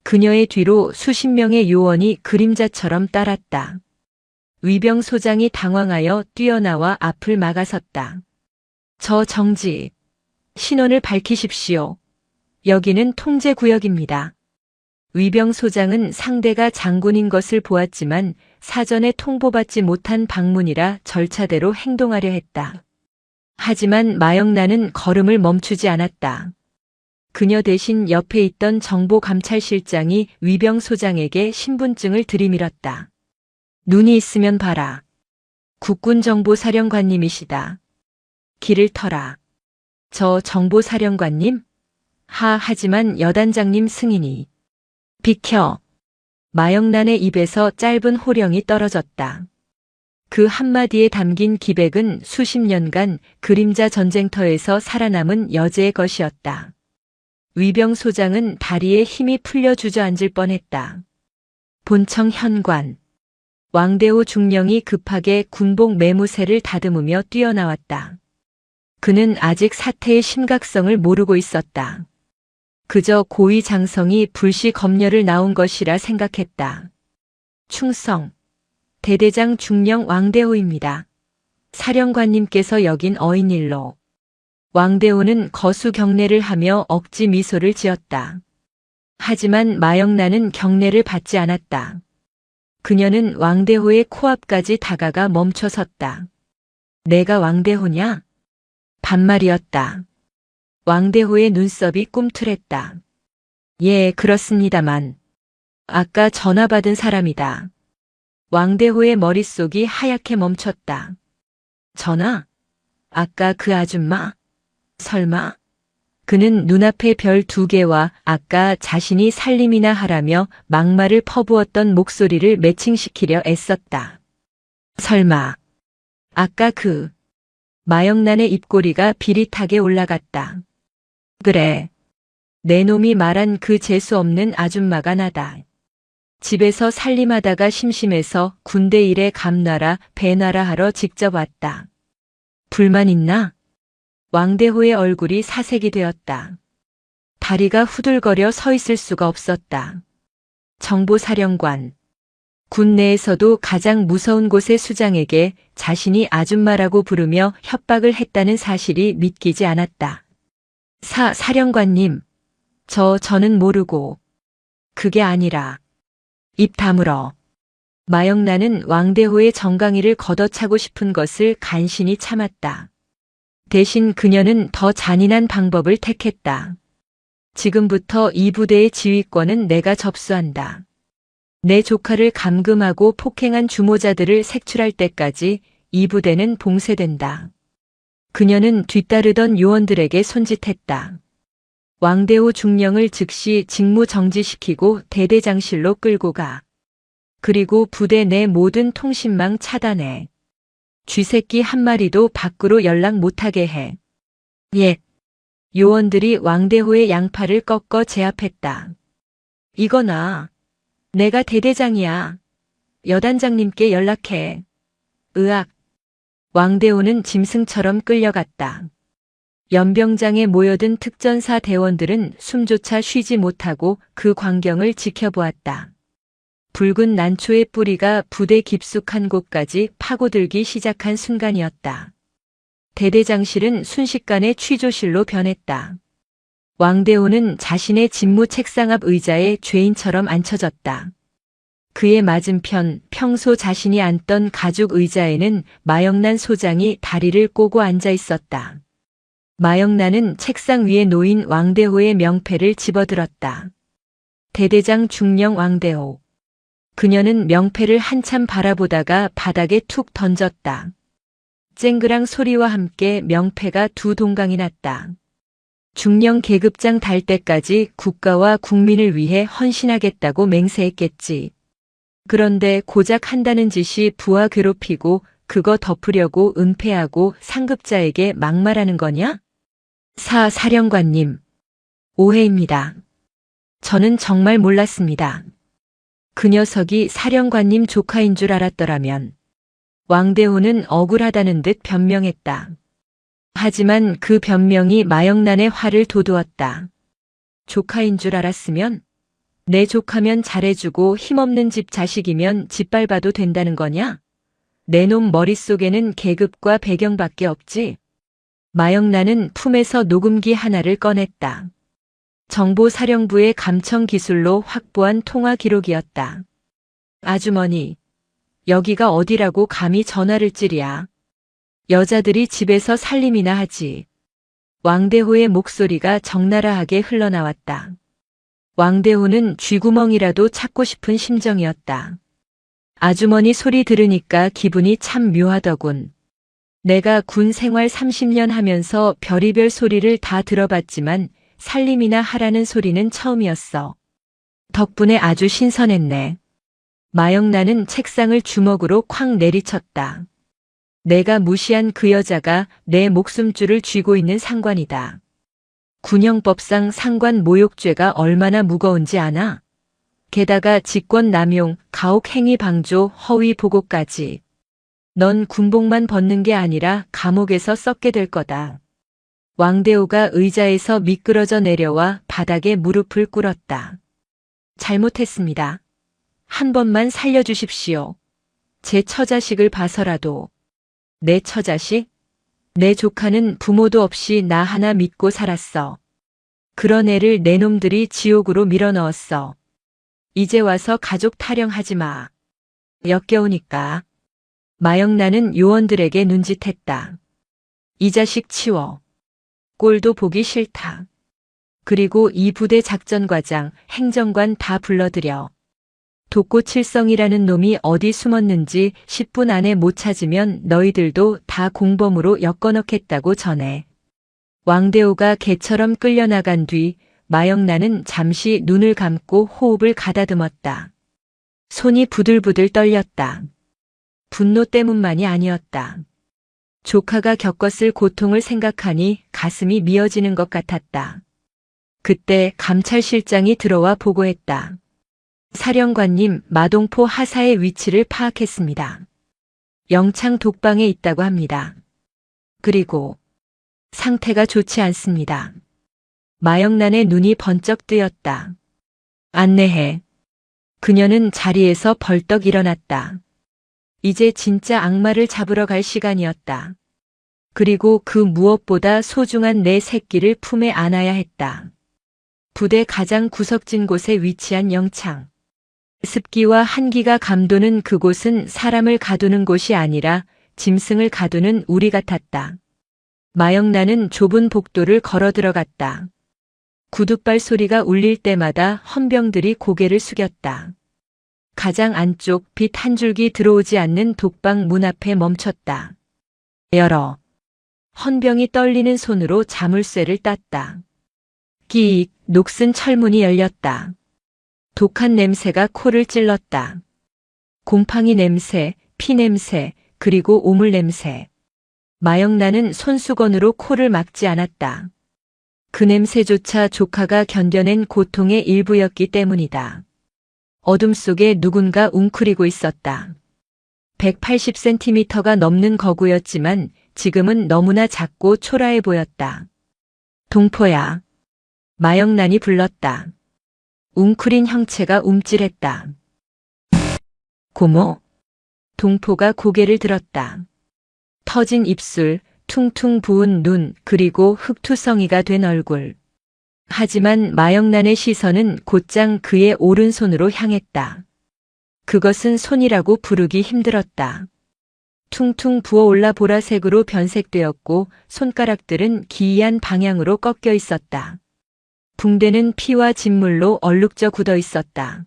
그녀의 뒤로 수십 명의 요원이 그림자처럼 따랐다. 위병 소장이 당황하여 뛰어나와 앞을 막아섰다. 저 정지. 신원을 밝히십시오. 여기는 통제구역입니다. 위병 소장은 상대가 장군인 것을 보았지만 사전에 통보받지 못한 방문이라 절차대로 행동하려 했다. 하지만 마영란은 걸음을 멈추지 않았다. 그녀 대신 옆에 있던 정보감찰실장이 위병 소장에게 신분증을 들이밀었다. 눈이 있으면 봐라. 국군정보사령관님이시다. 길을 터라. 저 정보사령관님? 하지만 여단장님 승인이. 비켜. 마영란의 입에서 짧은 호령이 떨어졌다. 그 한마디에 담긴 기백은 수십 년간 그림자 전쟁터에서 살아남은 여제의 것이었다. 위병 소장은 다리에 힘이 풀려 주저앉을 뻔했다. 본청 현관. 왕대호 중령이 급하게 군복 매무새를 다듬으며 뛰어나왔다. 그는 아직 사태의 심각성을 모르고 있었다. 그저 고위 장성이 불시 검열을 나온 것이라 생각했다. 충성. 대대장 중령 왕대호입니다. 사령관님께서 여긴 어인일로. 왕대호는 거수 경례를 하며 억지 미소를 지었다. 하지만 마영란은 경례를 받지 않았다. 그녀는 왕대호의 코앞까지 다가가 멈춰섰다. 내가 왕대호냐? 반말이었다. 왕대호의 눈썹이 꿈틀했다. 예, 그렇습니다만. 아까 전화 받은 사람이다. 왕대호의 머릿속이 하얗게 멈췄다. 전화? 아까 그 아줌마? 설마? 그는 눈앞에 별 2개와 아까 자신이 살림이나 하라며 막말을 퍼부었던 목소리를 매칭시키려 애썼다. 설마. 아까 마영란의 입꼬리가 비릿하게 올라갔다. 그래. 내 놈이 말한 그 재수없는 아줌마가 나다. 집에서 살림하다가 심심해서 군대 일에 감나라 배나라 하러 직접 왔다. 불만 있나? 왕대호의 얼굴이 사색이 되었다. 다리가 후들거려 서 있을 수가 없었다. 정보사령관. 군 내에서도 가장 무서운 곳의 수장에게 자신이 아줌마라고 부르며 협박을 했다는 사실이 믿기지 않았다. 사령관님. 저는 모르고. 그게 아니라. 입 다물어. 마영란은 왕대호의 정강이를 걷어차고 싶은 것을 간신히 참았다. 대신 그녀는 더 잔인한 방법을 택했다. 지금부터 이 부대의 지휘권은 내가 접수한다. 내 조카를 감금하고 폭행한 주모자들을 색출할 때까지 이 부대는 봉쇄된다. 그녀는 뒤따르던 요원들에게 손짓했다. 왕대호 중령을 즉시 직무 정지시키고 대대장실로 끌고 가. 그리고 부대 내 모든 통신망 차단해. 쥐새끼 한 마리도 밖으로 연락 못하게 해. 예. 요원들이 왕대호의 양팔을 꺾어 제압했다. 이거나. 내가 대대장이야. 여단장님께 연락해. 으악. 왕대호는 짐승처럼 끌려갔다. 연병장에 모여든 특전사 대원들은 숨조차 쉬지 못하고 그 광경을 지켜보았다. 붉은 난초의 뿌리가 부대 깊숙한 곳까지 파고들기 시작한 순간이었다. 대대장실은 순식간에 취조실로 변했다. 왕대호는 자신의 집무 책상 앞 의자에 죄인처럼 앉혀졌다. 그의 맞은편 평소 자신이 앉던 가죽 의자에는 마영란 소장이 다리를 꼬고 앉아 있었다. 마영란은 책상 위에 놓인 왕대호의 명패를 집어들었다. 대대장 중령 왕대호. 그녀는 명패를 한참 바라보다가 바닥에 툭 던졌다. 쨍그랑 소리와 함께 명패가 2동강이 났다. 중령 계급장 달 때까지 국가와 국민을 위해 헌신하겠다고 맹세했겠지. 그런데 고작 한다는 짓이 부하 괴롭히고 그거 덮으려고 은폐하고 상급자에게 막말하는 거냐? 사령관님. 오해입니다. 저는 정말 몰랐습니다. 그 녀석이 사령관님 조카인 줄 알았더라면. 왕대호는 억울하다는 듯 변명했다. 하지만 그 변명이 마영란의 화를 돋우었다. 조카인 줄 알았으면? 내 조카면 잘해주고 힘없는 집 자식이면 짓밟아도 된다는 거냐? 내놈 머릿속에는 계급과 배경밖에 없지. 마영란은 품에서 녹음기 하나를 꺼냈다. 정보사령부의 감청 기술로 확보한 통화 기록이었다. 아주머니, 여기가 어디라고 감히 전화를 찌랴. 여자들이 집에서 살림이나 하지. 왕대호의 목소리가 적나라하게 흘러나왔다. 왕대호는 쥐구멍이라도 찾고 싶은 심정이었다. 아주머니 소리 들으니까 기분이 참 묘하더군. 내가 군 생활 30년 하면서 별의별 소리를 다 들어봤지만 살림이나 하라는 소리는 처음이었어. 덕분에 아주 신선했네. 마영란은 책상을 주먹으로 쾅 내리쳤다. 내가 무시한 그 여자가 내 목숨줄을 쥐고 있는 상관이다. 군형법상 상관 모욕죄가 얼마나 무거운지 아나? 게다가 직권남용, 가혹행위 방조, 허위 보고까지. 넌 군복만 벗는 게 아니라 감옥에서 썩게 될 거다. 왕대호가 의자에서 미끄러져 내려와 바닥에 무릎을 꿇었다. 잘못했습니다. 한 번만 살려주십시오. 제 처자식을 봐서라도. 내 처자식? 내 조카는 부모도 없이 나 하나 믿고 살았어. 그런 애를 내 놈들이 지옥으로 밀어넣었어. 이제 와서 가족 타령하지 마. 역겨우니까. 마영란은 요원들에게 눈짓했다. 이 자식 치워. 꼴도 보기 싫다. 그리고 이 부대 작전과장, 행정관 다 불러들여. 독고칠성이라는 놈이 어디 숨었는지 10분 안에 못 찾으면 너희들도 다 공범으로 엮어넣겠다고 전해. 왕대호가 개처럼 끌려나간 뒤 마영란은 잠시 눈을 감고 호흡을 가다듬었다. 손이 부들부들 떨렸다. 분노 때문만이 아니었다. 조카가 겪었을 고통을 생각하니 가슴이 미어지는 것 같았다. 그때 감찰실장이 들어와 보고했다. 사령관님, 마동포 하사의 위치를 파악했습니다. 영창 독방에 있다고 합니다. 그리고 상태가 좋지 않습니다. 마영란의 눈이 번쩍 뜨였다. 안내해. 그녀는 자리에서 벌떡 일어났다. 이제 진짜 악마를 잡으러 갈 시간이었다. 그리고 그 무엇보다 소중한 내 새끼를 품에 안아야 했다. 부대 가장 구석진 곳에 위치한 영창. 습기와 한기가 감도는 그곳은 사람을 가두는 곳이 아니라 짐승을 가두는 우리 같았다. 마영란은 좁은 복도를 걸어 들어갔다. 구둣발 소리가 울릴 때마다 헌병들이 고개를 숙였다. 가장 안쪽 빛 한 줄기 들어오지 않는 독방 문 앞에 멈췄다. 열어. 헌병이 떨리는 손으로 자물쇠를 땄다. 끼익, 녹슨 철문이 열렸다. 독한 냄새가 코를 찔렀다. 곰팡이 냄새, 피 냄새, 그리고 오물 냄새. 마영란은 손수건으로 코를 막지 않았다. 그 냄새조차 조카가 견뎌낸 고통의 일부였기 때문이다. 어둠 속에 누군가 웅크리고 있었다. 180cm가 넘는 거구였지만 지금은 너무나 작고 초라해 보였다. 동포야. 마영란이 불렀다. 웅크린 형체가 움찔했다. 고모. 동포가 고개를 들었다. 터진 입술, 퉁퉁 부은 눈, 그리고 흙투성이가 된 얼굴. 하지만 마영란의 시선은 곧장 그의 오른손으로 향했다. 그것은 손이라고 부르기 힘들었다. 퉁퉁 부어올라 보라색으로 변색되었고 손가락들은 기이한 방향으로 꺾여 있었다. 붕대는 피와 진물로 얼룩져 굳어 있었다.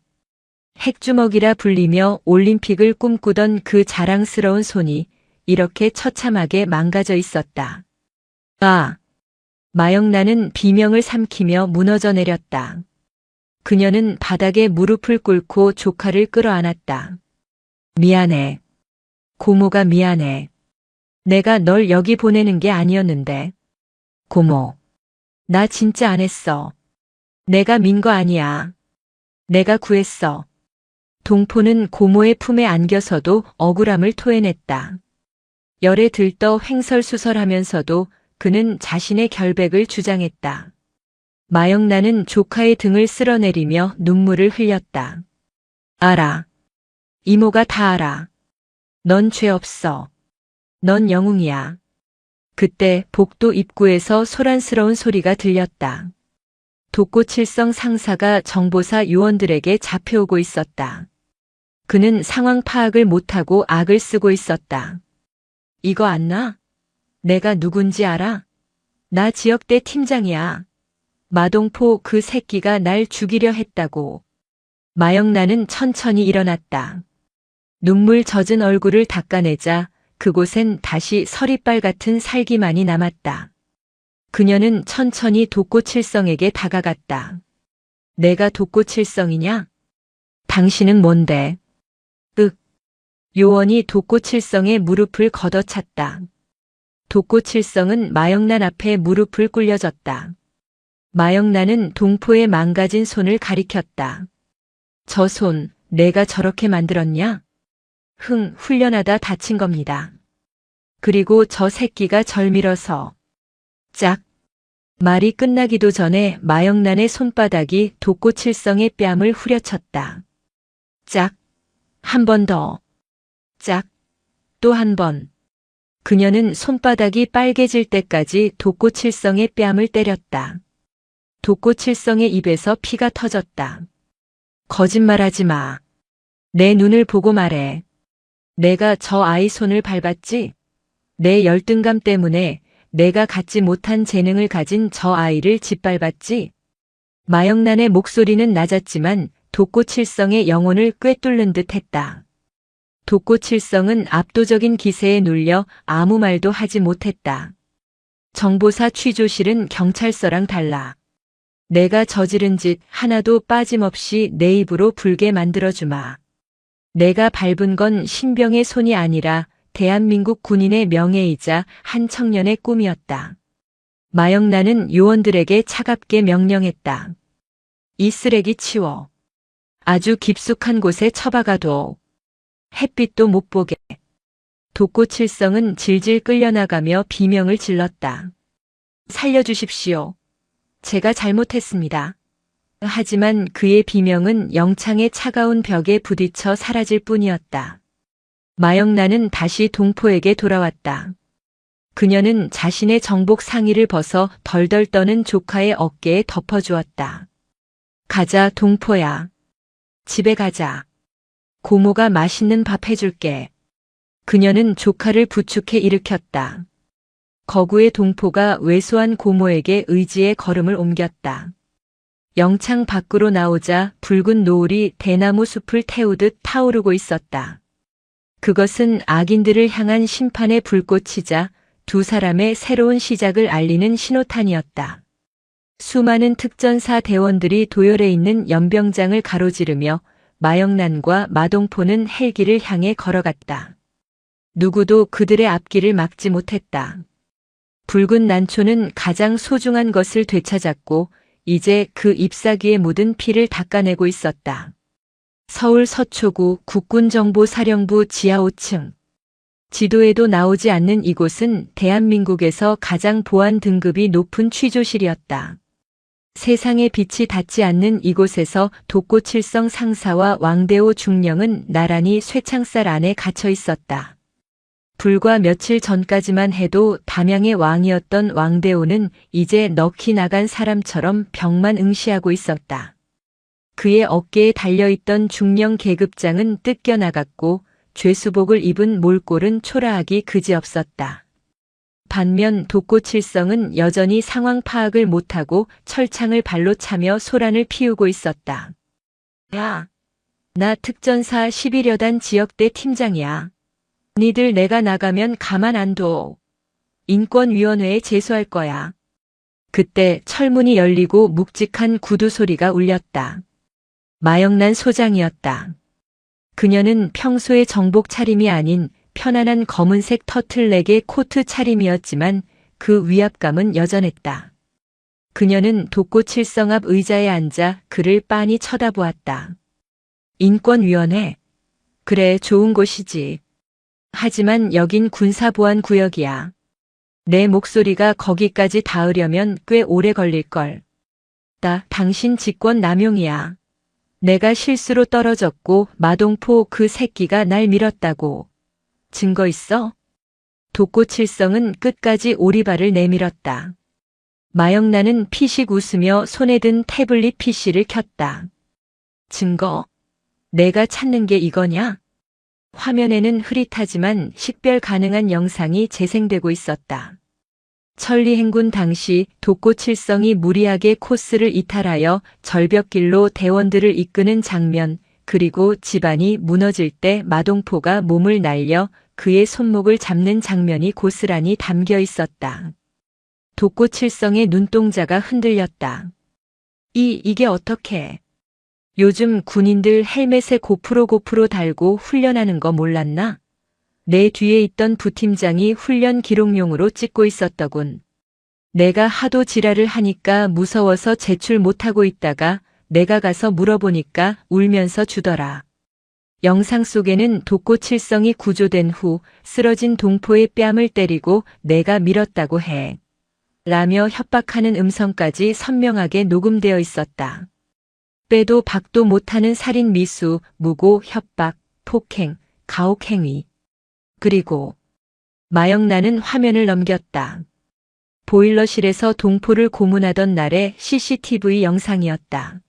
핵주먹이라 불리며 올림픽을 꿈꾸던 그 자랑스러운 손이 이렇게 처참하게 망가져 있었다. 아! 마영란은 비명을 삼키며 무너져 내렸다. 그녀는 바닥에 무릎을 꿇고 조카를 끌어안았다. 미안해. 고모가 미안해. 내가 널 여기 보내는 게 아니었는데. 고모. 나 진짜 안 했어. 내가 민 거 아니야. 내가 구했어. 동포는 고모의 품에 안겨서도 억울함을 토해냈다. 열에 들떠 횡설수설하면서도 그는 자신의 결백을 주장했다. 마영란은 조카의 등을 쓸어내리며 눈물을 흘렸다. 알아. 이모가 다 알아. 넌 죄 없어. 넌 영웅이야. 그때 복도 입구에서 소란스러운 소리가 들렸다. 독고칠성 상사가 정보사 요원들에게 잡혀오고 있었다. 그는 상황 파악을 못하고 악을 쓰고 있었다. 이거 안 나? 내가 누군지 알아? 나 지역대 팀장이야. 마동포 그 새끼가 날 죽이려 했다고. 마영란은 천천히 일어났다. 눈물 젖은 얼굴을 닦아내자 그곳엔 다시 서리빨 같은 살기만이 남았다. 그녀는 천천히 독고칠성에게 다가갔다. 내가 독고칠성이냐? 당신은 뭔데? 요원이 독고칠성의 무릎을 걷어찼다. 독고칠성은 마영란 앞에 무릎을 꿇려졌다. 마영란은 동포의 망가진 손을 가리켰다. 저 손, 내가 저렇게 만들었냐? 훈련하다 다친 겁니다. 그리고 저 새끼가 절 밀어서. 짝. 말이 끝나기도 전에 마영란의 손바닥이 독고칠성의 뺨을 후려쳤다. 짝. 한 번 더. 짝. 또 한 번. 그녀는 손바닥이 빨개질 때까지 독고칠성의 뺨을 때렸다. 독고칠성의 입에서 피가 터졌다. 거짓말하지 마. 내 눈을 보고 말해. 내가 저 아이 손을 밟았지? 내 열등감 때문에 내가 갖지 못한 재능을 가진 저 아이를 짓밟았지? 마영란의 목소리는 낮았지만 독고칠성의 영혼을 꿰뚫는 듯 했다. 독고칠성은 압도적인 기세에 눌려 아무 말도 하지 못했다. 정보사 취조실은 경찰서랑 달라. 내가 저지른 짓 하나도 빠짐없이 내 입으로 불게 만들어주마. 내가 밟은 건 신병의 손이 아니라 대한민국 군인의 명예이자 한 청년의 꿈이었다. 마영란은 요원들에게 차갑게 명령했다. 이 쓰레기 치워. 아주 깊숙한 곳에 처박아둬. 햇빛도 못 보게. 독고칠성은 질질 끌려나가며 비명을 질렀다. 살려주십시오. 제가 잘못했습니다. 하지만 그의 비명은 영창의 차가운 벽에 부딪혀 사라질 뿐이었다. 마영란은 다시 동포에게 돌아왔다. 그녀는 자신의 정복 상의를 벗어 덜덜 떠는 조카의 어깨에 덮어주었다. 가자, 동포야. 집에 가자. 고모가 맛있는 밥 해줄게. 그녀는 조카를 부축해 일으켰다. 거구의 동포가 왜소한 고모에게 의지의 걸음을 옮겼다. 영창 밖으로 나오자 붉은 노을이 대나무 숲을 태우듯 타오르고 있었다. 그것은 악인들을 향한 심판의 불꽃이자 두 사람의 새로운 시작을 알리는 신호탄이었다. 수많은 특전사 대원들이 도열해 있는 연병장을 가로지르며 마영란과 마동포는 헬기를 향해 걸어갔다. 누구도 그들의 앞길을 막지 못했다. 붉은 난초는 가장 소중한 것을 되찾았고 이제 그 잎사귀에 묻은 피를 닦아내고 있었다. 서울 서초구 국군정보사령부 지하 5층. 지도에도 나오지 않는 이곳은 대한민국에서 가장 보안 등급이 높은 취조실이었다. 세상의 빛이 닿지 않는 이곳에서 독고칠성 상사와 왕대호 중령은 나란히 쇠창살 안에 갇혀 있었다. 불과 며칠 전까지만 해도 담양의 왕이었던 왕대호는 이제 넋이 나간 사람처럼 벽만 응시하고 있었다. 그의 어깨에 달려있던 중령 계급장은 뜯겨나갔고 죄수복을 입은 몰골은 초라하기 그지없었다. 반면 독고칠성은 여전히 상황 파악을 못하고 철창을 발로 차며 소란을 피우고 있었다. 야, 나 특전사 11여단 지역대 팀장이야. 니들 내가 나가면 가만 안 둬. 인권위원회에 제소할 거야. 그때 철문이 열리고 묵직한 구두 소리가 울렸다. 마영란 소장이었다. 그녀는 평소의 정복 차림이 아닌 편안한 검은색 터틀넥의 코트 차림이었지만 그 위압감은 여전했다. 그녀는 독고칠성 앞 의자에 앉아 그를 빤히 쳐다보았다. 인권위원회? 그래, 좋은 곳이지. 하지만 여긴 군사보안구역이야. 내 목소리가 거기까지 닿으려면 꽤 오래 걸릴걸. 당신 직권 남용이야. 내가 실수로 떨어졌고 마동포 그 새끼가 날 밀었다고. 증거 있어? 독고칠성은 끝까지 오리발을 내밀었다. 마영란은 피식 웃으며 손에 든 태블릿 PC를 켰다. 증거? 내가 찾는 게 이거냐? 화면에는 흐릿하지만 식별 가능한 영상이 재생되고 있었다. 천리행군 당시 독고칠성이 무리하게 코스를 이탈하여 절벽길로 대원들을 이끄는 장면, 그리고 집안이 무너질 때 마동포가 몸을 날려 그의 손목을 잡는 장면이 고스란히 담겨 있었다. 독고칠성의 눈동자가 흔들렸다. 이게 어떻게? 요즘 군인들 헬멧에 고프로 달고 훈련하는 거 몰랐나? 내 뒤에 있던 부팀장이 훈련 기록용으로 찍고 있었더군. 내가 하도 지랄을 하니까 무서워서 제출 못하고 있다가 내가 가서 물어보니까 울면서 주더라. 영상 속에는 독고칠성이 구조된 후 쓰러진 동포의 뺨을 때리고 내가 밀었다고 해. 라며 협박하는 음성까지 선명하게 녹음되어 있었다. 빼도 박도 못하는 살인 미수, 무고, 협박, 폭행, 가혹행위. 그리고 마영란은 화면을 넘겼다. 보일러실에서 동포를 고문하던 날의 CCTV 영상이었다.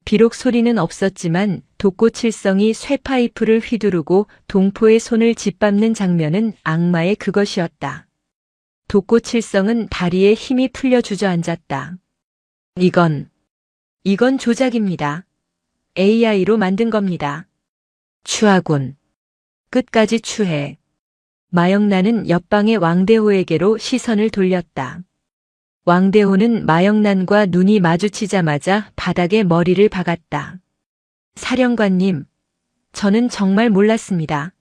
비록 소리는 없었지만 독고칠성이 쇠파이프를 휘두르고 동포의 손을 짓밟는 장면은 악마의 그것이었다. 독고칠성은 다리에 힘이 풀려 주저앉았다. 이건 조작입니다. AI로 만든 겁니다. 추하군. 끝까지 추해. 마영란은 옆방의 왕대호에게로 시선을 돌렸다. 왕대호는 마영란과 눈이 마주치자마자 바닥에 머리를 박았다. 사령관님, 저는 정말 몰랐습니다.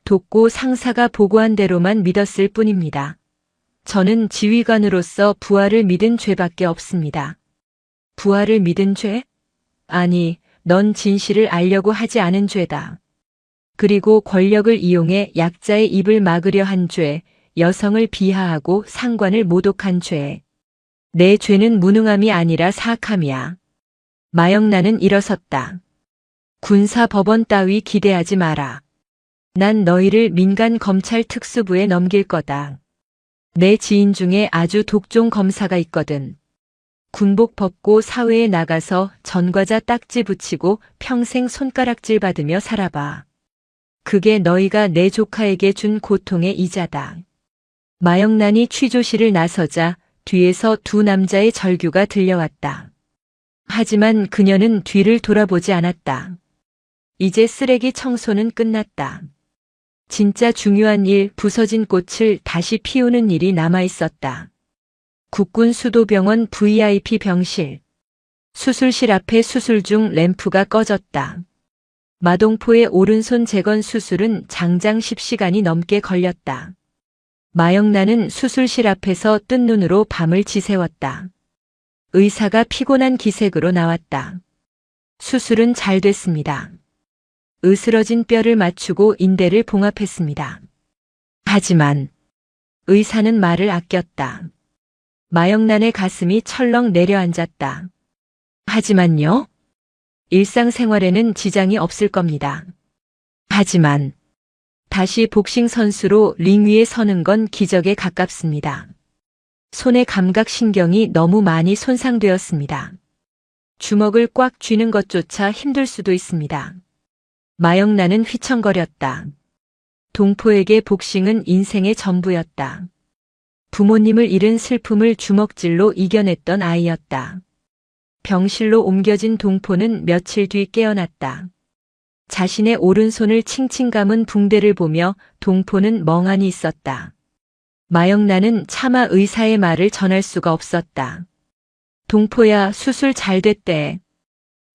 독고 상사가 보고한 대로만 믿었을 뿐입니다. 저는 지휘관으로서 부하를 믿은 죄밖에 없습니다. 부하를 믿은 죄? 아니, 넌 진실을 알려고 하지 않은 죄다. 그리고 권력을 이용해 약자의 입을 막으려 한 죄, 여성을 비하하고 상관을 모독한 죄. 내 죄는 무능함이 아니라 사악함이야. 마영란은 일어섰다. 군사법원 따위 기대하지 마라. 난 너희를 민간검찰 특수부에 넘길 거다. 내 지인 중에 아주 독종 검사가 있거든. 군복 벗고 사회에 나가서 전과자 딱지 붙이고 평생 손가락질 받으며 살아봐. 그게 너희가 내 조카에게 준 고통의 이자다. 마영란이 취조실을 나서자 뒤에서 두 남자의 절규가 들려왔다. 하지만 그녀는 뒤를 돌아보지 않았다. 이제 쓰레기 청소는 끝났다. 진짜 중요한 일, 부서진 꽃을 다시 피우는 일이 남아 있었다. 국군 수도병원 VIP 병실. 수술실 앞에 수술 중 램프가 꺼졌다. 마동포의 오른손 재건 수술은 장장 10시간이 넘게 걸렸다. 마영란은 수술실 앞에서 뜬 눈으로 밤을 지새웠다. 의사가 피곤한 기색으로 나왔다. 수술은 잘 됐습니다. 으스러진 뼈를 맞추고 인대를 봉합했습니다. 하지만 의사는 말을 아꼈다. 마영란의 가슴이 철렁 내려앉았다. 하지만요? 일상생활에는 지장이 없을 겁니다. 하지만 다시 복싱 선수로 링 위에 서는 건 기적에 가깝습니다. 손의 감각신경이 너무 많이 손상되었습니다. 주먹을 꽉 쥐는 것조차 힘들 수도 있습니다. 마영란은 휘청거렸다. 동포에게 복싱은 인생의 전부였다. 부모님을 잃은 슬픔을 주먹질로 이겨냈던 아이였다. 병실로 옮겨진 동포는 며칠 뒤 깨어났다. 자신의 오른손을 칭칭 감은 붕대를 보며 동포는 멍하니 있었다. 마영란은 차마 의사의 말을 전할 수가 없었다. 동포야, 수술 잘 됐대.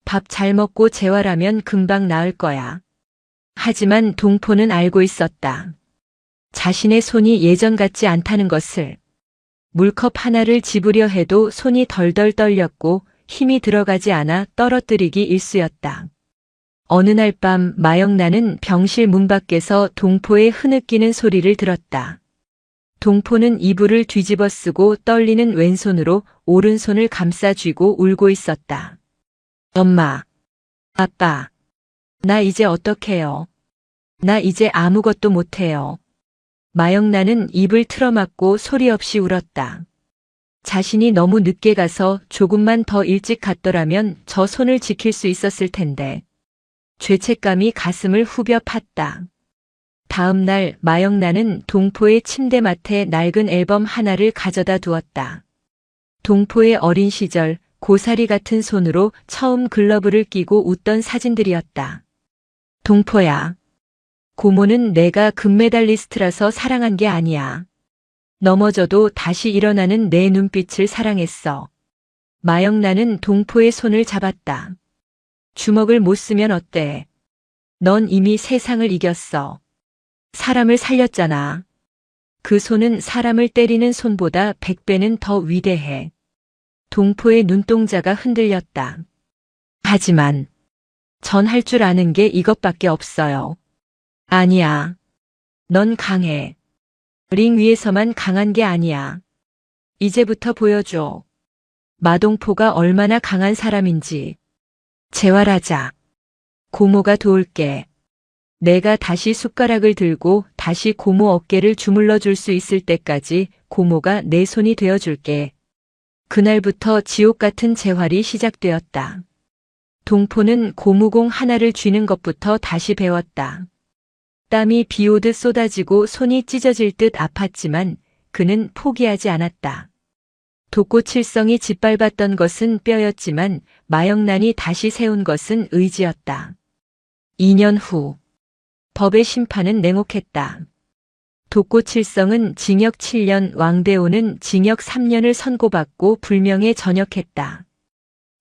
밥 잘 먹고 재활하면 금방 나을 거야. 하지만 동포는 알고 있었다. 자신의 손이 예전 같지 않다는 것을. 물컵 하나를 집으려 해도 손이 덜덜 떨렸고 힘이 들어가지 않아 떨어뜨리기 일쑤였다. 어느 날 밤 마영란은 병실 문 밖에서 동포의 흐느끼는 소리를 들었다. 동포는 이불을 뒤집어 쓰고 떨리는 왼손으로 오른손을 감싸 쥐고 울고 있었다. 엄마, 아빠, 나 이제 어떡해요? 나 이제 아무것도 못해요. 마영란은 입을 틀어막고 소리 없이 울었다. 자신이 너무 늦게 가서 조금만 더 일찍 갔더라면 저 손을 지킬 수 있었을 텐데. 죄책감이 가슴을 후벼 팠다. 다음 날 마영란은 동포의 침대맡에 낡은 앨범 하나를 가져다 두었다. 동포의 어린 시절 고사리 같은 손으로 처음 글러브를 끼고 웃던 사진들이었다. 동포야. 고모는 내가 금메달리스트라서 사랑한 게 아니야. 넘어져도 다시 일어나는 내 눈빛을 사랑했어. 마영란은 동포의 손을 잡았다. 주먹을 못 쓰면 어때? 넌 이미 세상을 이겼어. 사람을 살렸잖아. 그 손은 사람을 때리는 손보다 100배는 더 위대해. 동포의 눈동자가 흔들렸다. 하지만 전 할 줄 아는 게 이것밖에 없어요. 아니야. 넌 강해. 링 위에서만 강한 게 아니야. 이제부터 보여줘. 마동포가 얼마나 강한 사람인지. 재활하자. 고모가 도울게. 내가 다시 숟가락을 들고 다시 고모 어깨를 주물러 줄 수 있을 때까지 고모가 내 손이 되어줄게. 그날부터 지옥 같은 재활이 시작되었다. 동포는 고무공 하나를 쥐는 것부터 다시 배웠다. 땀이 비 오듯 쏟아지고 손이 찢어질 듯 아팠지만 그는 포기하지 않았다. 독고칠성이 짓밟았던 것은 뼈였지만 마영란이 다시 세운 것은 의지였다. 2년 후 법의 심판은 냉혹했다. 독고칠성은 징역 7년, 왕대호는 징역 3년을 선고받고 불명예 전역했다.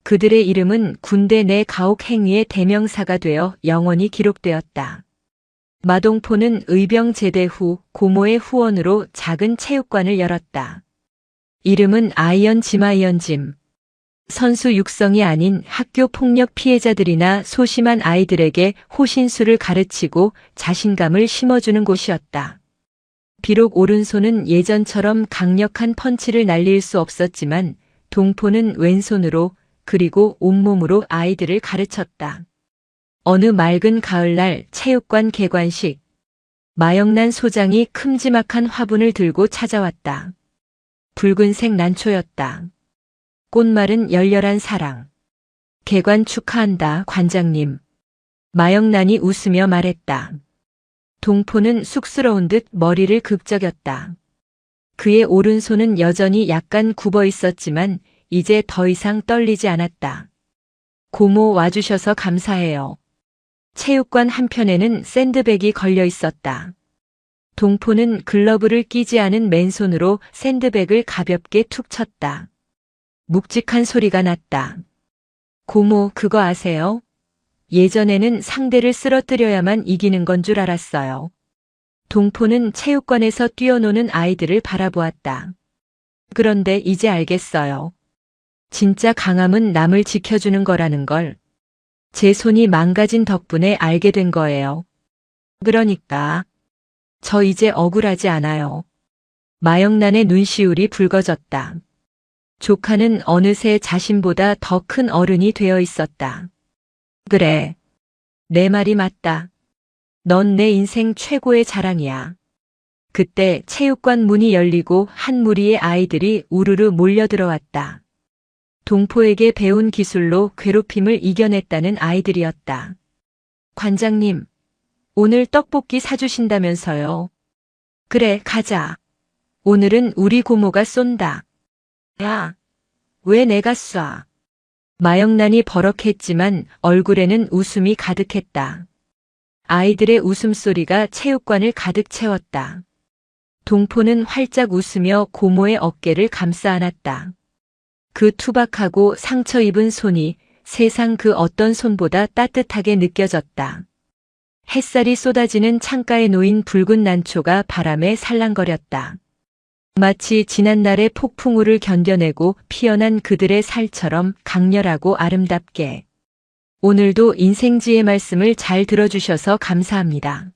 그들의 이름은 군대 내 가혹 행위의 대명사가 되어 영원히 기록되었다. 마동포는 의병 제대 후 고모의 후원으로 작은 체육관을 열었다. 이름은 아이언짐. 선수 육성이 아닌 학교 폭력 피해자들이나 소심한 아이들에게 호신술을 가르치고 자신감을 심어주는 곳이었다. 비록 오른손은 예전처럼 강력한 펀치를 날릴 수 없었지만 동포는 왼손으로 그리고 온몸으로 아이들을 가르쳤다. 어느 맑은 가을날 체육관 개관식. 마영란 소장이 큼지막한 화분을 들고 찾아왔다. 붉은색 난초였다. 꽃말은 열렬한 사랑. 개관 축하한다, 관장님. 마영란이 웃으며 말했다. 동포는 쑥스러운 듯 머리를 극적였다. 그의 오른손은 여전히 약간 굽어 있었지만 이제 더 이상 떨리지 않았다. 고모 와주셔서 감사해요. 체육관 한편에는 샌드백이 걸려 있었다. 동포는 글러브를 끼지 않은 맨손으로 샌드백을 가볍게 툭 쳤다. 묵직한 소리가 났다. 고모, 그거 아세요? 예전에는 상대를 쓰러뜨려야만 이기는 건 줄 알았어요. 동포는 체육관에서 뛰어노는 아이들을 바라보았다. 그런데 이제 알겠어요. 진짜 강함은 남을 지켜주는 거라는 걸. 제 손이 망가진 덕분에 알게 된 거예요. 그러니까 저 이제 억울하지 않아요. 마영란의 눈시울이 붉어졌다. 조카는 어느새 자신보다 더 큰 어른이 되어 있었다. 그래. 내 말이 맞다. 넌 내 인생 최고의 자랑이야. 그때 체육관 문이 열리고 한 무리의 아이들이 우르르 몰려들어왔다. 동포에게 배운 기술로 괴롭힘을 이겨냈다는 아이들이었다. 관장님, 오늘 떡볶이 사주신다면서요. 그래, 가자. 오늘은 우리 고모가 쏜다. 야, 왜 내가 쏴? 마영란이 버럭했지만 얼굴에는 웃음이 가득했다. 아이들의 웃음소리가 체육관을 가득 채웠다. 동포는 활짝 웃으며 고모의 어깨를 감싸 안았다. 그 투박하고 상처 입은 손이 세상 그 어떤 손보다 따뜻하게 느껴졌다. 햇살이 쏟아지는 창가에 놓인 붉은 난초가 바람에 살랑거렸다. 마치 지난날의 폭풍우를 견뎌내고 피어난 그들의 살처럼 강렬하고 아름답게. 오늘도 인생지의 말씀을 잘 들어주셔서 감사합니다.